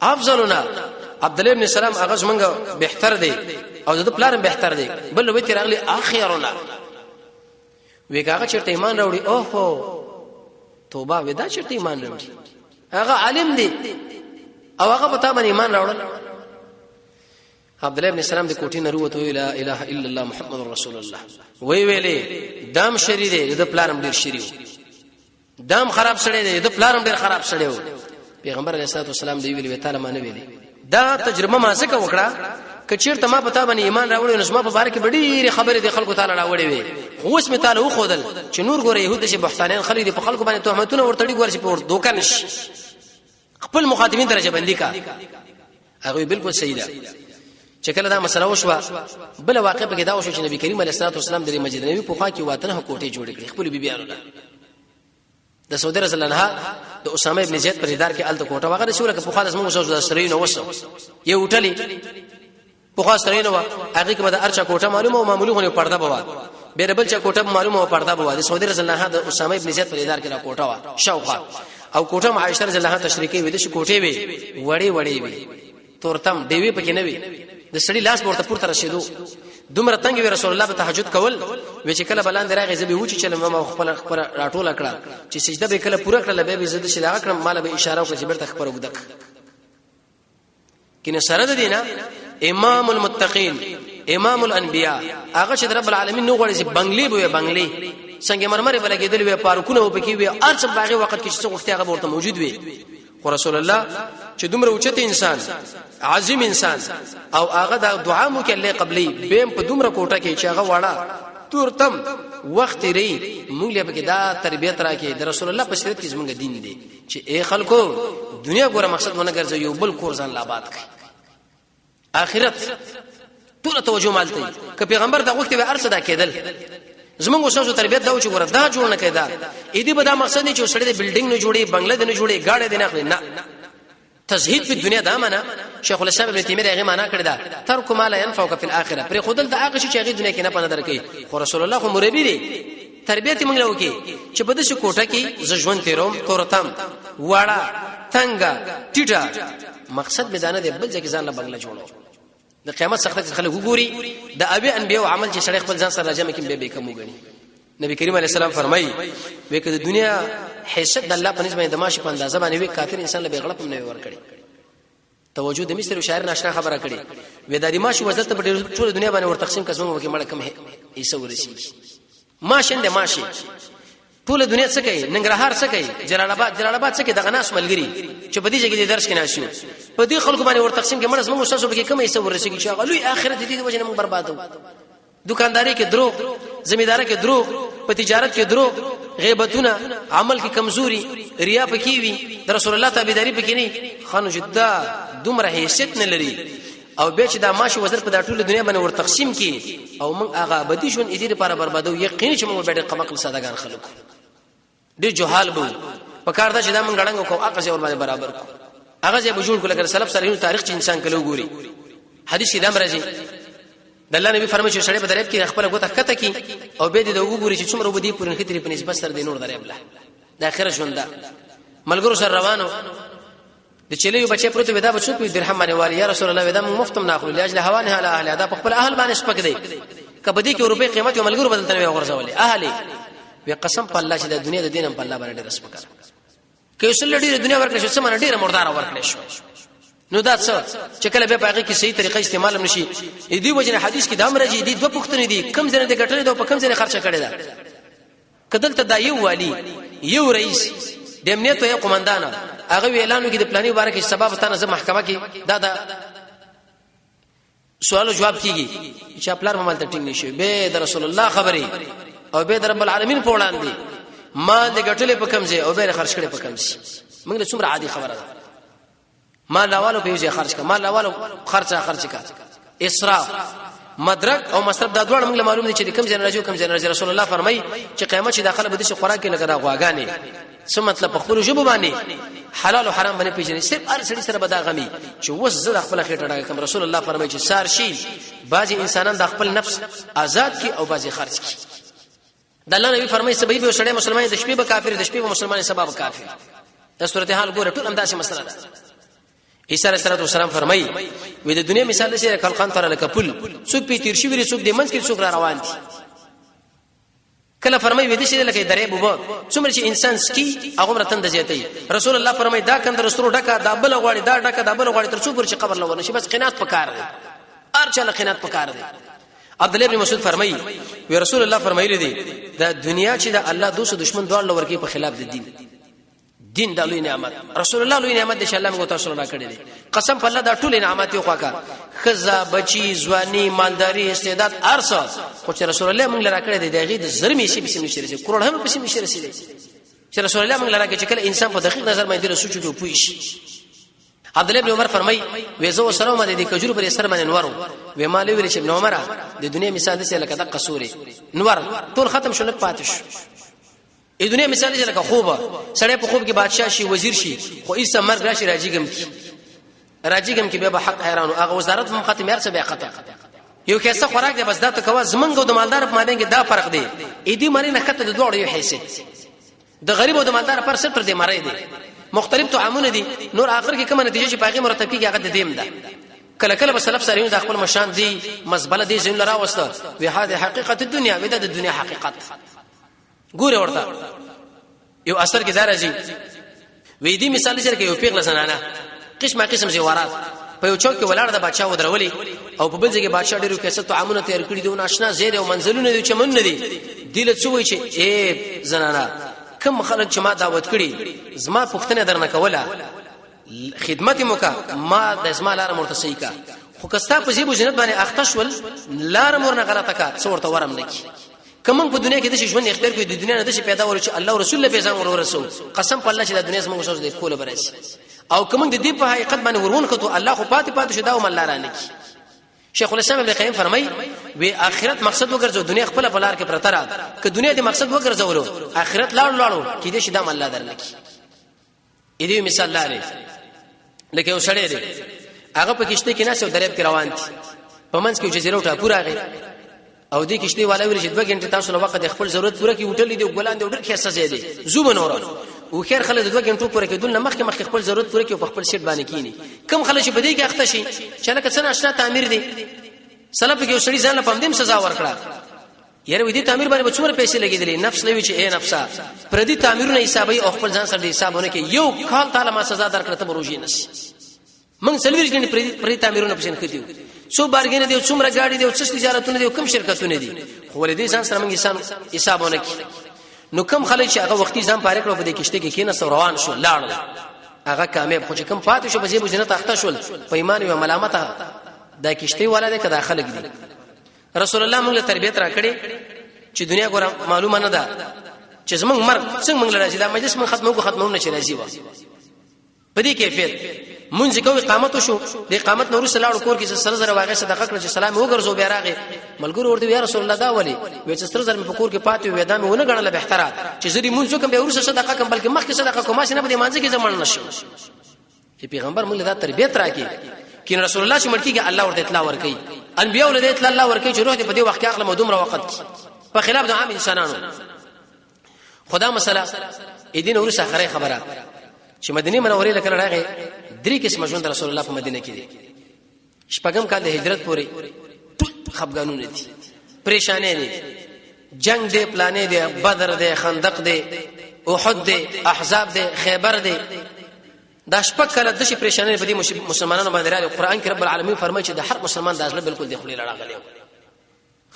افضلنا عبد الله ابن سلام هغه څنګه بهتر دی او د پلارم بهتر دی بل وی تر اغلی اخرنا وی هغه چرته ایمان راوړي اوه توبه ودا چرته ایمان راوړي هغه عالم دی او هغه پتا باندې ایمان راوړل عبد الله ابن سلام د کوټې نه وروته لا اله الا الله محمد رسول الله وی ویلې دام شری دی د پلارم ډیر شری دام خراب سړی دی د پلارم ډیر خراب سړی و پیغمبر علیه الصلاه والسلام دی ویلي تعالی مانه ویلي دا تجربه ما څه وکړه کچیرته ما پتا باندې ایمان راوړل نو ما په بار کې ډېری خبرې د خلکو تعالی راوړې وي خو اوس می تعالی خو خودل چې نور ګوره يهود چې بهتانین خلک دي په خلکو باندې تهمتونه ورتړي ګور چې په دوکان نشي خپل مخاطبین درجه بندي کا هغه بالکل صحیح ده چې کله دا مسله وشوه بل واقع په کې دا وشو چې نبی کریم علیه الصلاه والسلام د مسجد نبوي په خوا کې واتنه کوټه جوړ کړې خپل بیبيانو د سعودي رسول الله د اسامه ابن زید پر ادار کې الته کوټه وغه رسول کې په خاص موږ وسو سرینو وسو یو ټلی په خاص سرینو هغه کې به د ارچا کوټه معلومه او معمولی غو پرده بوا بیره بل چا کوټه معلومه او پرده بوا د سعودي رسول الله د اسامه ابن زید پر ادار کې را کوټه وا شوقه او کوټه عائشه رضی الله عنها تشریکی وې د کوټه وي وړي وړي وي تورتم دیوی پکې نه وي د سړی لاس ورته پورته رسیدو دومره تنګ وی رسول الله په تهجد کول و چې کله بلان دراغه زبې و چې چل ما خپل راټول کړه چې سجده به کله پوره کړل به زده شي دا کړم مال به اشاره وکړي چې برته خبر وګدک کینه سره د دینه امام المتقین امام الانبیاء هغه چې رب العالمین نو غوړي بنگلي به بنگلي څنګه مرمر بلګیدل وی پارکونه و پکې وی ارڅ باغی وخت کې څه وخت هغه ورته موجود وي خو رسول الله چې دومره اوچته انسان عظیم انسان او هغه د دعا مو کې الله قبلي بهم په دومره کوټه کې چې هغه واړه تورتم وخت ری موږ له بګه دا تربيت راکې د رسول الله په سیرت کې زمونږ دین دی چې اے خلکو دنیا ګوره مقصد مونږ ګرځي یو بل کور ځان لا باد کوي اخرت ټول توجه مالته ک پیغمبر دا وخت به ارصدا کېدل زمونږ اوسو تربيت دا و چې ګوره دا جوړ نه کېدا اې دې به دا مقصد نه چې سړی د بلډینګ نه جوړي بنگله نه جوړي گاډي نه اخلي نه تزهید په دنیا دا معنا شیخ الاسلام ابن تیمیه هغه معنا کړی دا ترک ما لا ينفعك في الاخره پر خودل د هغه چې هغه دنیا کې نه پنه درکې خو رسول الله خو مربي دی تربيت موږ له وکي چې په دې کوټه کې ژوند تیروم تورتم واړه څنګه ټیټه مقصد به دانه دی بل ځکه ځان له بنگله جوړو د قیامت څخه خلک وګوري د ابي انبيو عمل چې سړی خپل ځان سره راځي مکه به کوم وګني نبی کریم علیه السلام فرمایي وکړه د دنیا حیثیت د الله په نسبت د ماشي په اندازه باندې وی کافر انسان له بغړپ نه ور کړی توجه د مصر شاعر ناشنا خبره کړي وې د ماشي وزن ته په ټول دنیا باندې ور تقسیم کسمو کې مړ کم ایسه ورسی ماشین د ماشي ټول دنیا څه کوي ننګرهار څه کوي جلال آباد څه کوي دغه ناس ملګری چې په دې ځای کې درس کې ناشو په دې خلکو باندې ور تقسیم کې مړ زموږ شاسو به کم ایسه ورسی چې هغه لوی اخرت دې وجه موږ بربادو دکانداری کې دروغ زمینداری کې دروغ په تجارت کې دروغ غیبتونه عمل کې کمزوري ریا پکې وي د رسول الله تابعداري پکې نه خانو جدا دومره حیثیت نه لري او به چې دا ماشي وزر په ټوله دنیا باندې ور تقسیم کی او موږ هغه بدی شون دې لپاره بربادو یقین چې موږ به قمقل سادهګان خلک ډېر جهال بو په کار دا چې دا موږ غړنګ کو هغه ځای ور باندې برابر کو هغه ځای بجوړ کول کړه سلف سره تاریخ چې انسان کلو ګوري حدیث دام راځي د الله نبی فرمایي چې سړی په دریاب کې خپل غوته کته کی او به دې د وګوري چې څومره ودی پورن خطرې په نسبت سره د نور دریاب له د اخر ژوند دا ملګرو سره روانو د چلیو بچي پروت ودا بچو په درهم باندې والی یا رسول الله ودا مفتم ناخلو لاجل هوانه علی اهل دا په خپل اهل باندې سپک دی کبدی کې روپې قیمت یو ملګرو بدلته وي غرزولې اهلی وی قسم په الله چې د دنیا د دینم په الله باندې رسم کړ کې وسل ډیره دنیا ورکړې شو سمانه ډیره مردار ورکړې شو نو دا څه چې کله به پاګه کې صحیح طریقه استعمال نشي دې وجنه حدیث کې د امر جدي دي دوه پښتنې دي کم ځنه د ګټلې دوه په کم ځنه خرچه کړي دا کدل ته دا یو والی یو رئیس د امنیت او قومندان هغه اعلان وکړي د پلاني مبارک سبب ته نه محکمه کې دا سوال جواب کیږي چې خپل عمل ته ټینګ نشي به د رسول الله خبري او به د رب العالمین په وړاندې مال دې ګټلې په کم ځای او به خرج کړي په کم ځای موږ له څومره عادي خبره ده مال لاوالو په ځای خرج کا مال لاوالو خرج کا اسراف مدرک او مصرف دا دوړ موږ له معلوم دي چې کم ځای راځي کم ځای راځي رسول الله فرمایي چې قیامت چې داخله بده شي خوراک کې لګا غواګانې څه مطلب په خپل جوب باندې حلال او حرام باندې پیژنې صرف هر سړي سره بدا غمي چې وس زړه خپل خېټه راکم رسول الله فرمایي چې سار شي بعضي انسانان د خپل نفس آزاد کی او بعضي خرج کی د الله نبی فرمایي سبي به سړی مسلمان د شپې به کافر د شپې به مسلمان سبب کافر د صورت حال ګوره ټول انداسه مسله ده عیسی علیه السلام فرمایي وې د دنیا مثال لري خلقان تر لکپل څوک په تیر شي ویری څوک د منځ کې څوک را روان دي کله فرمایي وې د شي لکه درې بوبو څومره چې انسان سکی هغه مرتن د زیاتې رسول الله فرمایي دا کندر سترو ډکا دا بل غواړي دا ډکا دا بل غواړي تر څو پر چې قبر لور نشي بس قناعت پکار دی ارچاله قناعت پکار دی عبد الله ابن مسعود فرمایي وې رسول الله فرمایلی دی دا دنیا چې د الله دوست دشمن دوه لور کې په خلاف د دین د لوی نعمت رسول الله لوی نعمت د الله موږ تاسو را کړی دي قسم په الله دا ټول نعمت یو خواکا خزا بچی ځواني مالداري استعداد ارسه خو چې رسول الله موږ را کړی دي دغه د زرمې شي بسم الله شي کروڑ هم بسم الله شي چې رسول الله موږ را کړی چې کله انسان په دقیق نظر باندې سوچ کوي پوي شي عبد الله ابن عمر فرمای وېزو سره مده د کجور پر سر باندې نورو وې مالوی ویل چې ابن عمر د دنیا مثال دې لکه د قصوري نور ټول ختم شول پاتش ای دنیا مثال دې لکه خوبه سړی په خوب کې بادشاه شي وزیر شي خو ایسه مرګ راشي راځيګم کې به حق حیرانو هغه وزارت هم ختم یار څه به خطا یو کیسه خوراک دې بس دا ته کوا زمنګ او د مالدار په مابین کې دا فرق دی ای دې مری نه خطه د دوړ یو حیثیت د غریب او د مالدار پر ستر دې مری دی مختلف طعامونه دي نور اخر کې کومه نتیجه چې باغی مرتب کیږي هغه د دیم ده کله کله بسلف سره د خپل مشان دي مزبله دي زین لرا وسته وی هاذه حقیقت الدنيا ودا د دنیا حقیقت ګوره ورته یو اثر کې دارځي وې دې مثال سره کې یو پیغله زنانه قسم زیورات په یو چوک کې ولاړ د بادشاہ ودرولي او په بل ځای کې بادشاہ ډیرو کیسه طعامونه تیار کړی دي او ناشنا زید او منزلونه دي چې من نه دي دله څه وای چې اے زنانه کوم خلک چې ما دعوت کړي زما پښتنه درنه کوله خدمت موکا ما د اسما لار مرتسي کا خو کستا په زیبو جنت باندې اختشول لار مرنه غلطه کا څورته ورم نکی کوم په دنیا کې د ژوند اختیار کوي د دنیا نه د شي پیدا ورچ الله او رسول الله پیغام ورسول قسم په الله چې د دنیا زموږ سوچ د کوله برسي او کوم د دې په حقیقت باندې ورون کته الله خو پاتې شدا او مل رانه کی شیخ الاسلام ابن قیم فرمای وی اخرت مقصد وګرځو دنیا خپل بلار کې پرتره ک دنیا دې مقصد وګرځولو اخرت لاړو کې دې شدا مل درنه کی دې مثال لاره لکه وسړی دی هغه په کشته کې ناس او دریاب کې روان دي په منځ کې جزیره ټا پورا غي او دې کشته والا ویل چې 2 غنټه تاسو نو وخت خپل ضرورت پوره کی وټلې دی ګلان دی ډېر خاصه زی دی زوب نور او خیر خلک 2 غنټو پوره کې دل مخکې خپل ضرورت پوره کی په خپل شیټ باندې کینی کم خلک چې بده کې اخته شي چې لکه څنګه آشنا تعمیر دی سلف کې وسړي ځان په دې سزا ورکړه یاره وې دې تعمیر باندې بچور پیسې لګېدلې نفس لوي چې اے نفسا پر دې تعمیرونه حسابي او خپل ځان سره حسابونه کې یو کال تعالی ما سزا درکړه ته بروجي نس من سلوي چې پر دې تعمیرونه پښین کړیو څو بارګینه دي څومره گاډي دي څه تجارتونه دي کوم شرکتونه دي خو ولې دې ځان سره موږ حسابونه کې نو کم خلک چې هغه وختي ځان پاره کړو په دې کشته کې کینه روان شو لاړ هغه کامیاب خو چې کم پاتې شو په دې جنت اخته شول په ایمان او ملامت دا کشته والا دې کدا خلک دي رسول الله موږ له تربيت را کړې چې دنیا ګور معلومه نه ده چې زمونږ مرګ څنګه موږ راځي دا مجلس موږ ختمونه چې راځي و په دې کیفیت مونږ کوي اقامت شو د اقامت نور صلی الله علیه کور کې سره زره واغې صدقه کړ چې سلام وګرځو بیا راغې ملګرو ورته یا رسول الله دا ولي وې چې سره زره په کور کې پاتې وې دا مې ونه غړل به احترام چې زری مونږ کوم به ورسره صدقه کوم بلکې مخکې صدقه کوم ماشینه په مانځ کې زمون نشو چې پیغمبر موږ دا تربیت راکې کین رسول الله چې مړکیږي الله ورته اطلاع ورکړي انبیاء ولې اطلاع الله ورکړي چې روح دې په دې وخت کې عقل مودوم را وخت په خلاف د عام انسانانو خدا مسله اېدین ورسره خره خبره چې مدینه منورې لکه راغې 3 قسم ژوند رسول الله په مدینه کې دي شپږم کال د هجرت پورې خفګانونه دي پریشانې دي جنگ دي پلانې دي بدر دي خندق دي احد دي احزاب دي خیبر دي دا شپږ کال د شي پریشانې په دي مسلمانانو باندې راغلي قران کې رب العالمین فرمایي چې د هر مسلمان د ازله بالکل د خپل راغلي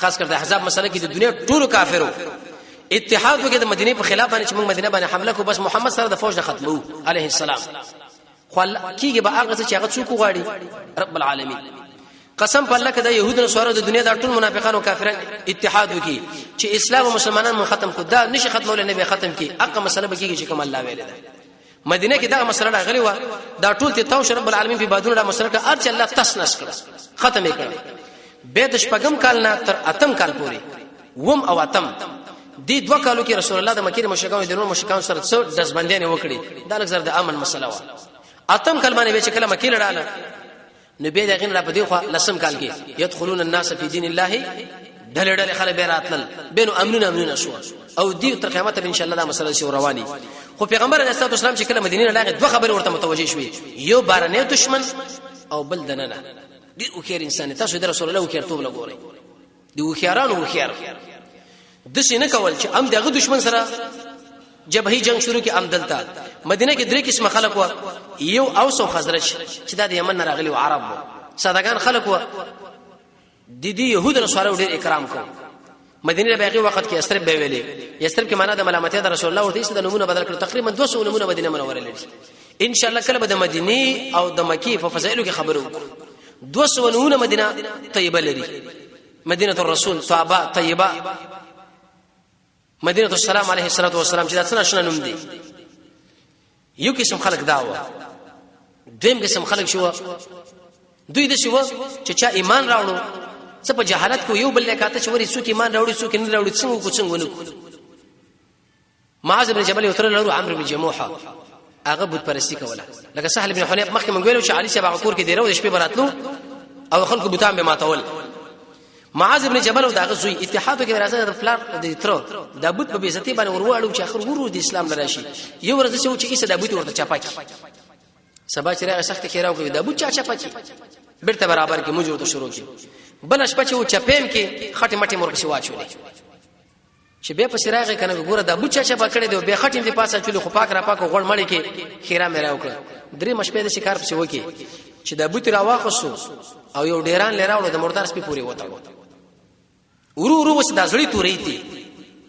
خاص کر د احزاب مسله کې د دنیا ټول کافرو اتحاد وکړي د مدینه په خلاف باندې چې موږ مدینه باندې حمله کو بس محمد سره د فوج نه ختمو عليه السلام خو کیږي به هغه چې هغه څوک غواړي رب العالمین قسم په الله کده يهود او نصارا د دنیا د ټول منافقانو کافرانو اتحاد وکي چې اسلام او مسلمانان مو ختم کو دا نشي ختمول نه به ختم کی اقا مسله بکیږي چې کوم الله ویل ده مدینه کې دا مسله راغلی و دا ټول ته توش رب العالمین په بادونه دا مسله کا ارچ الله تسنس کړ ختم کړ به د شپږم کال نه تر اتم کال پورې وم او اتم دې دوه کالو کې رسول الله د مکه مشرکانو د نور مشرکانو سره څو دزبندیان وکړي دا لږ زر د امن مسله و اتم کلمه به چې کله مکه لړاله نبی دغه را پدې خو لسم کال کې يدخلون الناس في دين الله ډلې خلک به راتل بینو امنون شو او دې تر قیامت ان شاء الله دا مسله شو رواني خو پیغمبر علیه الصلاه والسلام چې کله مدینه لاغه دوه خبر ورته متوجه شوې یو بارنه دشمن او بل دننه دې او خیر انسان تاسو د رسول الله او خیر توب لګوري دې او خیرانو خیر د سینه کول چې ام دغه دشمن سره جبهي جنگ شروع کی امدلتا مدینه کې درې قسم خلک و یو اوس او خزرج چې د یمن راغلي او عرب سادهګان خلک و د دې يهود او نصارا ډېر اکرام کو مدینه باقي وخت کې اسرب به ویلي اسرب کې معنا د ملامتیا د رسول الله ورته څه د نمونه بدل کړ تقریبا 200 نمونه مدینه منوره لري ان شاء الله کله به د مدینه او د مکی په فضایلو کې خبرو 200 نمونه مدینه طیبه لري مدینه الرسول طابه طیبه مدینه السلام علیه الصلاه والسلام چې دا څنګه شنه نوم دي یو قسم خلک داوا دیم قسم خلک شو دوی د شو چې چا ایمان راوړو څه په جهالت کو یو بل لکاته چې وري څوک ایمان راوړي څوک نه راوړي څنګه ونه معاذ بن جبل یوتر له عمرو بن جموحه هغه بت پرستی کوله لکه سهل بن حنیف مخکې مونږ ویلو چې علي شبع کور کې دی راو د شپې براتلو او خلکو بوتان به ماتول معاذ بن جبل دا غزوی اتحاد کې راځي د فلار د تر د بت په بیزتی باندې ورواړو چې اخر ورو د اسلام لراشي یو ورځ چې عیسی د بت ورته چپاکی سبا چې راغی سخت خیراو کوي د بت چا چپاکی برته برابر کې موجود ته شروع کی بل شپه چې چپیم کې خټه مټه مرکه واچولې چې به په سراغه کنه ګوره د بت چا پکړې دی به خټه دې پاسه چولې خو پاک را پاک غړ مړی کې خیرا مې راو کړ درې مشپې د شکار په وکی چې د بت راواخصو او یو ډیران لراوړو د مردار سپي پوری وته ورو وس د ځړې تورې دي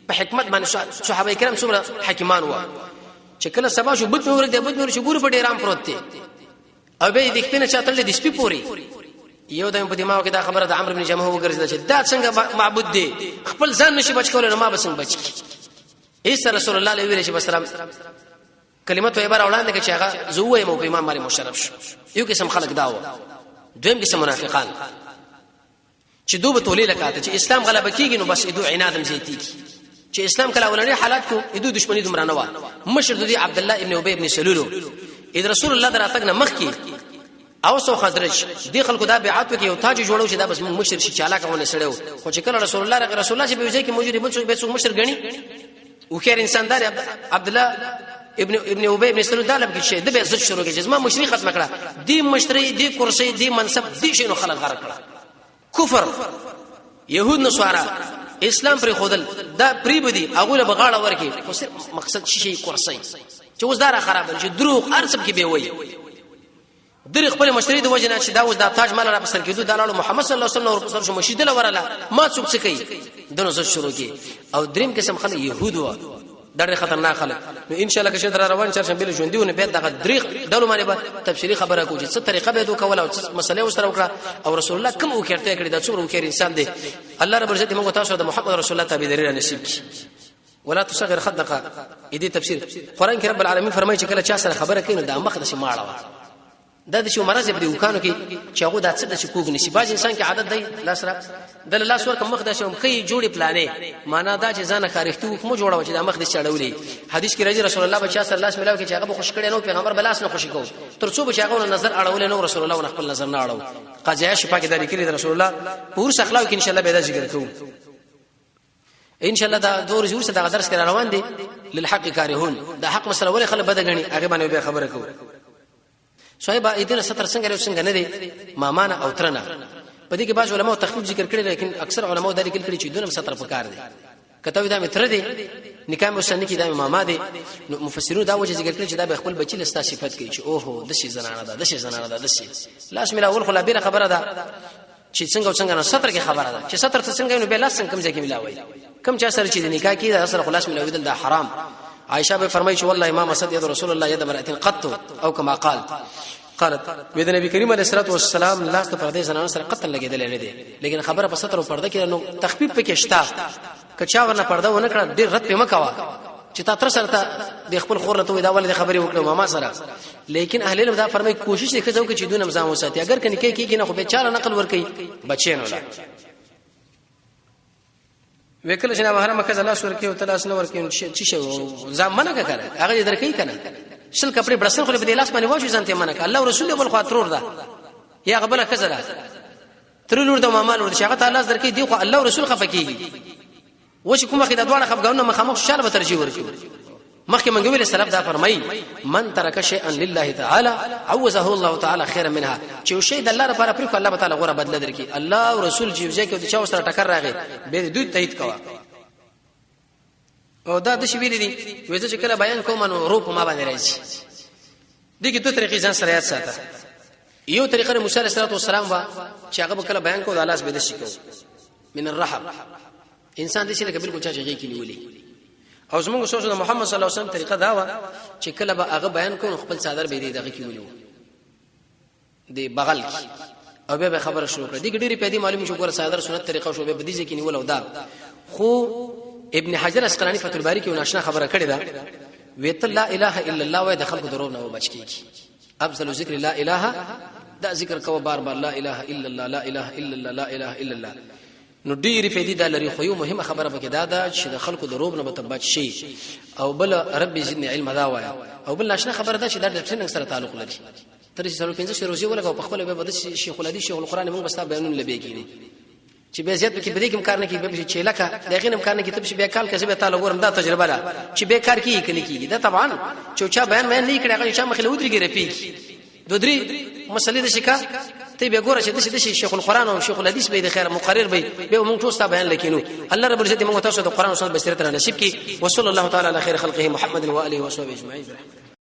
په حکمت باندې صحابه کرام څومره حکیمان و چې کله سبا شو بت نور دې بت نور شو ګور په ډیران پروت دي او به دې خپل چاتل دې سپي پوری یو دایم په دماغ کې دا خبره د عمرو بن جموح وګرځیدل چې دا څنګه معبود دی خپل ځان نشي بچ کولای نو ما به څنګه بچ کی رسول الله علیه و سلم کلمت عبارت اولاد کې چې هغه زوې مو په امام باندې مشرف شو یو قسم خلق داو دویم قسم منافقان چې دوه تولې لکاته چې اسلام غلبه کیږي نو بس دوه عنادم زیتی چې اسلام کله ولني حالات کو دوه دشمنی دمرانه و مشر دوی عبد الله ابن ابي ابن سلول اذ رسول الله دراتګنه مخ کی او سو خضرج دی خلکو دا بیعت وکي او تاج جوړو چې دا بس مشر شي چالاکونه سړیو خو چې کله رسول الله چې به وځي کې موجود بل څه مشر غني او خیر انسان دار عبد الله ابن ابي ابن سلول دالب کې شه د به عزت شروع کې جسمه مشري ختم کړه دی مشري دی کرسي دی منصب دی شنو خلک غرق کړه کفر يهود نصارا اسلام پر خودل دا پریبدي هغه له بغاړه ورکی خو مقصد شي کرسي چې اوس دار خراب شي دروغ ارسب کې به وي در خپل مشتری د وجنه چې دا اوس د تاج مال را پسر کېدو د محمد صلی الله علیه وسلم ورپسر شو مشید له ورله ما څوک څه کوي دنو زړه شروع کی او دریم قسم خلک يهود و ډېر خطرناک خلک نو ان شاء الله که شه در روان چرشن بل ژوندونه به دغه دریغ ډلو باندې به تفصیلی خبره کوي چې څه طریقه به دوه کول او مسله وسره وکړه او رسول الله کوم وکړته کړی دا څومره وکړ انسان دی الله رب عزت موږ تاسو د محمد رسول الله تابعداري نصیب کړي ولا تصغر خدق دې تفسیر قران کې رب العالمین فرمایي چې کله چا سره خبره کوي نو د مخ د شي ماړه دا د شو مرز په دې وکانو کې چې هغه د څه د شکوک نشي باز انسان کې عادت دی لاس را د لاس ور کوم مخ د شوم خي جوړي پلانې معنا دا چې ځان خارښتو کوم جوړو چې د مخ د چړولې حدیث کې راځي رسول الله بچا صلی الله علیه وسلم کې چې هغه خوش کړي نو پیغمبر بلاس نه خوشي کو تر څو بچا هغه نظر اړول نو رسول الله خپل نظر نه اړو قضیه شفا کې د کړي رسول الله پور اخلاق کې ان شاء الله به دا ذکر کوو ان شاء الله دا دور جوړ څه دا درس کې روان دي للحق کارهون دا حق مسله ولې خلک بد غني هغه باندې به خبره کوو صاحب اېدنه ستر څنګه لري څنګه نه دي مامانه او ترنه په دې کې بعض علماء تخفیف ذکر کړي لیکن اکثر علماء دا لیکل کړي چې دونه ستر پکار دي کته دا متر دي نکاح مسنه کې دا ماما دي مفسرون دا وجه ذکر کړي چې دا به خپل بچی لستا صفت کوي چې اوه د شي زنانه ده د شي زنانه ده د شي لاس ملا اول خلا بیره خبره ده چې څنګه څنګه نو ستر کې خبره ده چې ستر څنګه نو به لاس څنګه کم ځای کې ملاوي کم چا سره چې نکاح کې دا سره خلاص ملاوي دا حرام عائشہ به فرمایي چې والله ما مسد يد رسول الله يد مرأه قط او كما قال قالت وې د نبی کریم علیه الصلاه والسلام لاس ته پردې زنانه سره قتل لګیدل نه دي لیکن خبره په ستر او پرده کې نو تخفیف پکې شتا کچا ورنه پرده ونه کړ ډیر رد په مکوا چې تا تر سره د خپل خور ته دا ولې خبرې وکړو ماما سره لیکن اهل علم دا فرمایي کوشش وکړو چې دونه نظام وساتي اگر کني کې نه خو به چاله نقل ور کوي بچي نه وکړه چې نه محرم کزه لاس ور کوي او تلاس نه ور کوي چې شو ځامنه کړه هغه درکې کنه شل کپڑے برسن خو به لاس باندې واجو ځانته منک الله او رسول ول خاطرور ده یا قبل کزه ده تر لور د ماما لور شغه تعالی درکې دی خو الله او رسول خفقيږي وش کومه خدای دوه خفقونه مخامخ شاله به ترجیح ورکړي مخکې منګ ویل سلف دا فرمایي من ترک شيئا لله تعالی عوزه الله تعالی خيرا منها چې شی د الله لپاره پرې الله تعالی غوړه بدل درکې الله او رسول چې ځکه د چا سره ټکر راغی به دوی تایید کوا او دا د شی ویل دي وځه چې کله بیان کوم نو روپ ما باندې راځي دغه دوه طریقې ځان سره یاد ساته یو طریقه موسی علیه السلام وا چې هغه کله بیان کو د الله سبحانه شکو من الرحم انسان دې چې لکه بالکل چا غي کې نیولې او زموږ سوچ د محمد صلی الله علیه وسلم طریقه دا و چې کله به هغه بیان کوم خپل صادر به دې دغه کې ونیو دی بغل کی او به خبره شروع کړه دغه ډیره پیدا معلومه شو ګور صادر سنت طریقه شو به دې ځکه نیول او دا خو ابن حجر اسقلانی فتح الباری کې ناشنا خبره کړې ده ویت لا اله الا الله و دخل کو درو نه بچ کیږي افضل ذکر لا اله دا ذکر کو بار بار لا اله الا الله لا اله الا الله لا اله الا الله نو ډیره فائدې د لري خو یو مهمه خبره پکې دا ده چې د خلکو دروغ نه بتبچ شي او بل ربي زدني علم دا وایا او بل ناشنا خبره ده چې د ټریننګ سره تعلق لري تر 315 روزي ولګو په خپل به بد شیخ الحدیث شیخ القران موږ بس بیانون لبي کینی چې به زیات پکې بده کوم کار نه کوي به چې لکه دغه کار نه کوي ته به کال کسبه تعالی ګورم دا تجربه ده چې به کار کوي کني کیږي دا طبعا چوچا بیان مې نه کړی هغه چې مخله ودرېږي رپی دو درې مسلې د شکا ته به ګوره چې د شیخ القران او شیخ الحدیث به د خیر مقرر به موږ ټول ستاسو بیان لیکینو الله رب العزت موږ تاسو د قران او سنت بصیرت نصیب کی وصلی الله تعالی علی خیر خلقه محمد و اله و صحبه اجمعین.